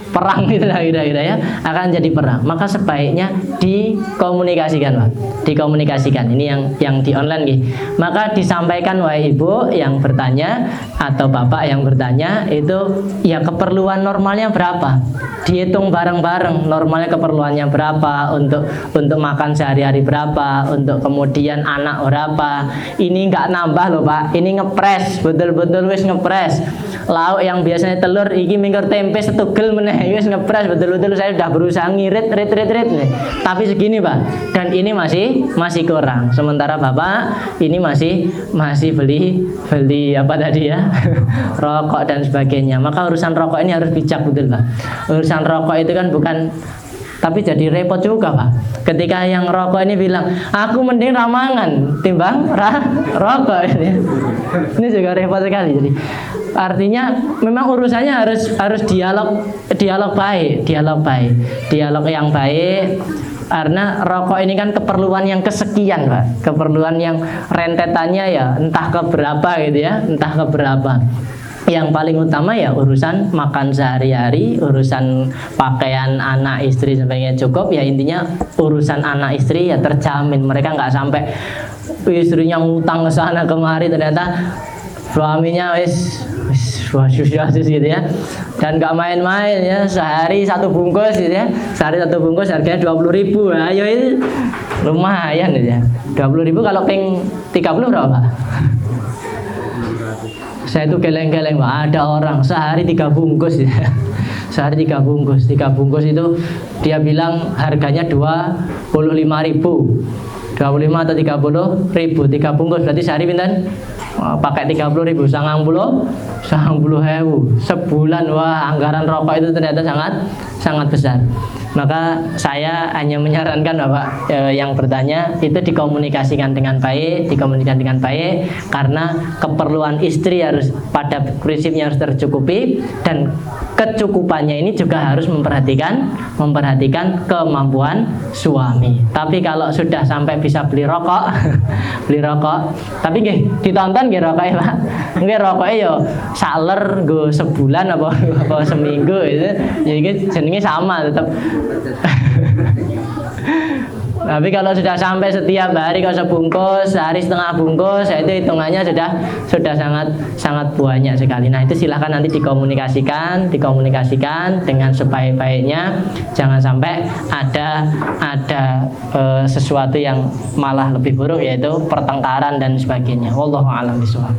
perang gitu lah kira-kira ya, akan jadi perang. Maka sebaiknya dikomunikasikan Pak. Ini yang di online gitu. Maka disampaikan wahai ibu yang bertanya atau bapak yang bertanya itu ya keperluan normalnya berapa. Dihitung bareng-bareng normalnya keperluannya berapa, untuk makan sehari-hari berapa, untuk kemudian anak berapa. Ini nggak nambah loh Pak, ini ngepres, betul-betul wis ngepres. Lauk yang biasanya telur iki minggur tempe setugel meneh wis ngepres, betul-betul saya sudah berusaha ngirit nih. Tapi segini Pak, dan ini masih kurang. Sementara Bapak ini masih beli apa tadi ya? Rokok dan sebagainya. Maka urusan rokok ini harus bijak betul Pak. Urusan rokok itu kan bukan, tapi jadi repot juga Pak. Ketika yang rokok ini bilang, aku mending ramangan timbang rokok ini. Ini juga repot sekali. Jadi artinya memang urusannya harus dialog yang baik. Karena rokok ini kan keperluan yang kesekian Pak. Keperluan yang rentetannya ya entah keberapa gitu ya, Yang paling utama ya urusan makan sehari-hari, urusan pakaian anak istri sebagainya cukup. Ya intinya urusan anak istri ya terjamin. Mereka nggak sampai istrinya ngutang ke sana kemari ternyata suaminya wis gitu ya, dan nggak main-main ya, sehari satu bungkus gitu ya, harganya 20.000. Ayo itu lumayan gitu ya, 20.000 kalau peng 30 berapa Pak? Saya itu geleng-geleng Pak, ada orang sehari 3 bungkus ya. Sehari 3 bungkus itu dia bilang harganya 25.000, 25 atau 30.000, 3 bungkus berarti sehari pinten? Pakai 30.000, 90.000 sebulan. Wah, anggaran rokok itu ternyata sangat besar. Maka saya hanya menyarankan Bapak yang bertanya itu dikomunikasikan dengan baik, karena keperluan istri harus pada prinsipnya harus tercukupi, dan kecukupannya ini juga harus memperhatikan kemampuan suami. Tapi kalau sudah sampai bisa beli rokok, tapi nggih ditonton nggih rokoknya Pak. Nggih rokoknya yo saler nggo sebulan apa seminggu itu. Ya iki jenenge sama tetap. Tapi kalau sudah sampai setiap hari kau sebungkus, sehari setengah bungkus, ya itu hitungannya sudah sangat banyak sekali. Nah, itu silahkan nanti dikomunikasikan dengan sebaik-baiknya. Jangan sampai ada sesuatu yang malah lebih buruk, yaitu pertengkaran dan sebagainya. Wallahu a'lam bishawab.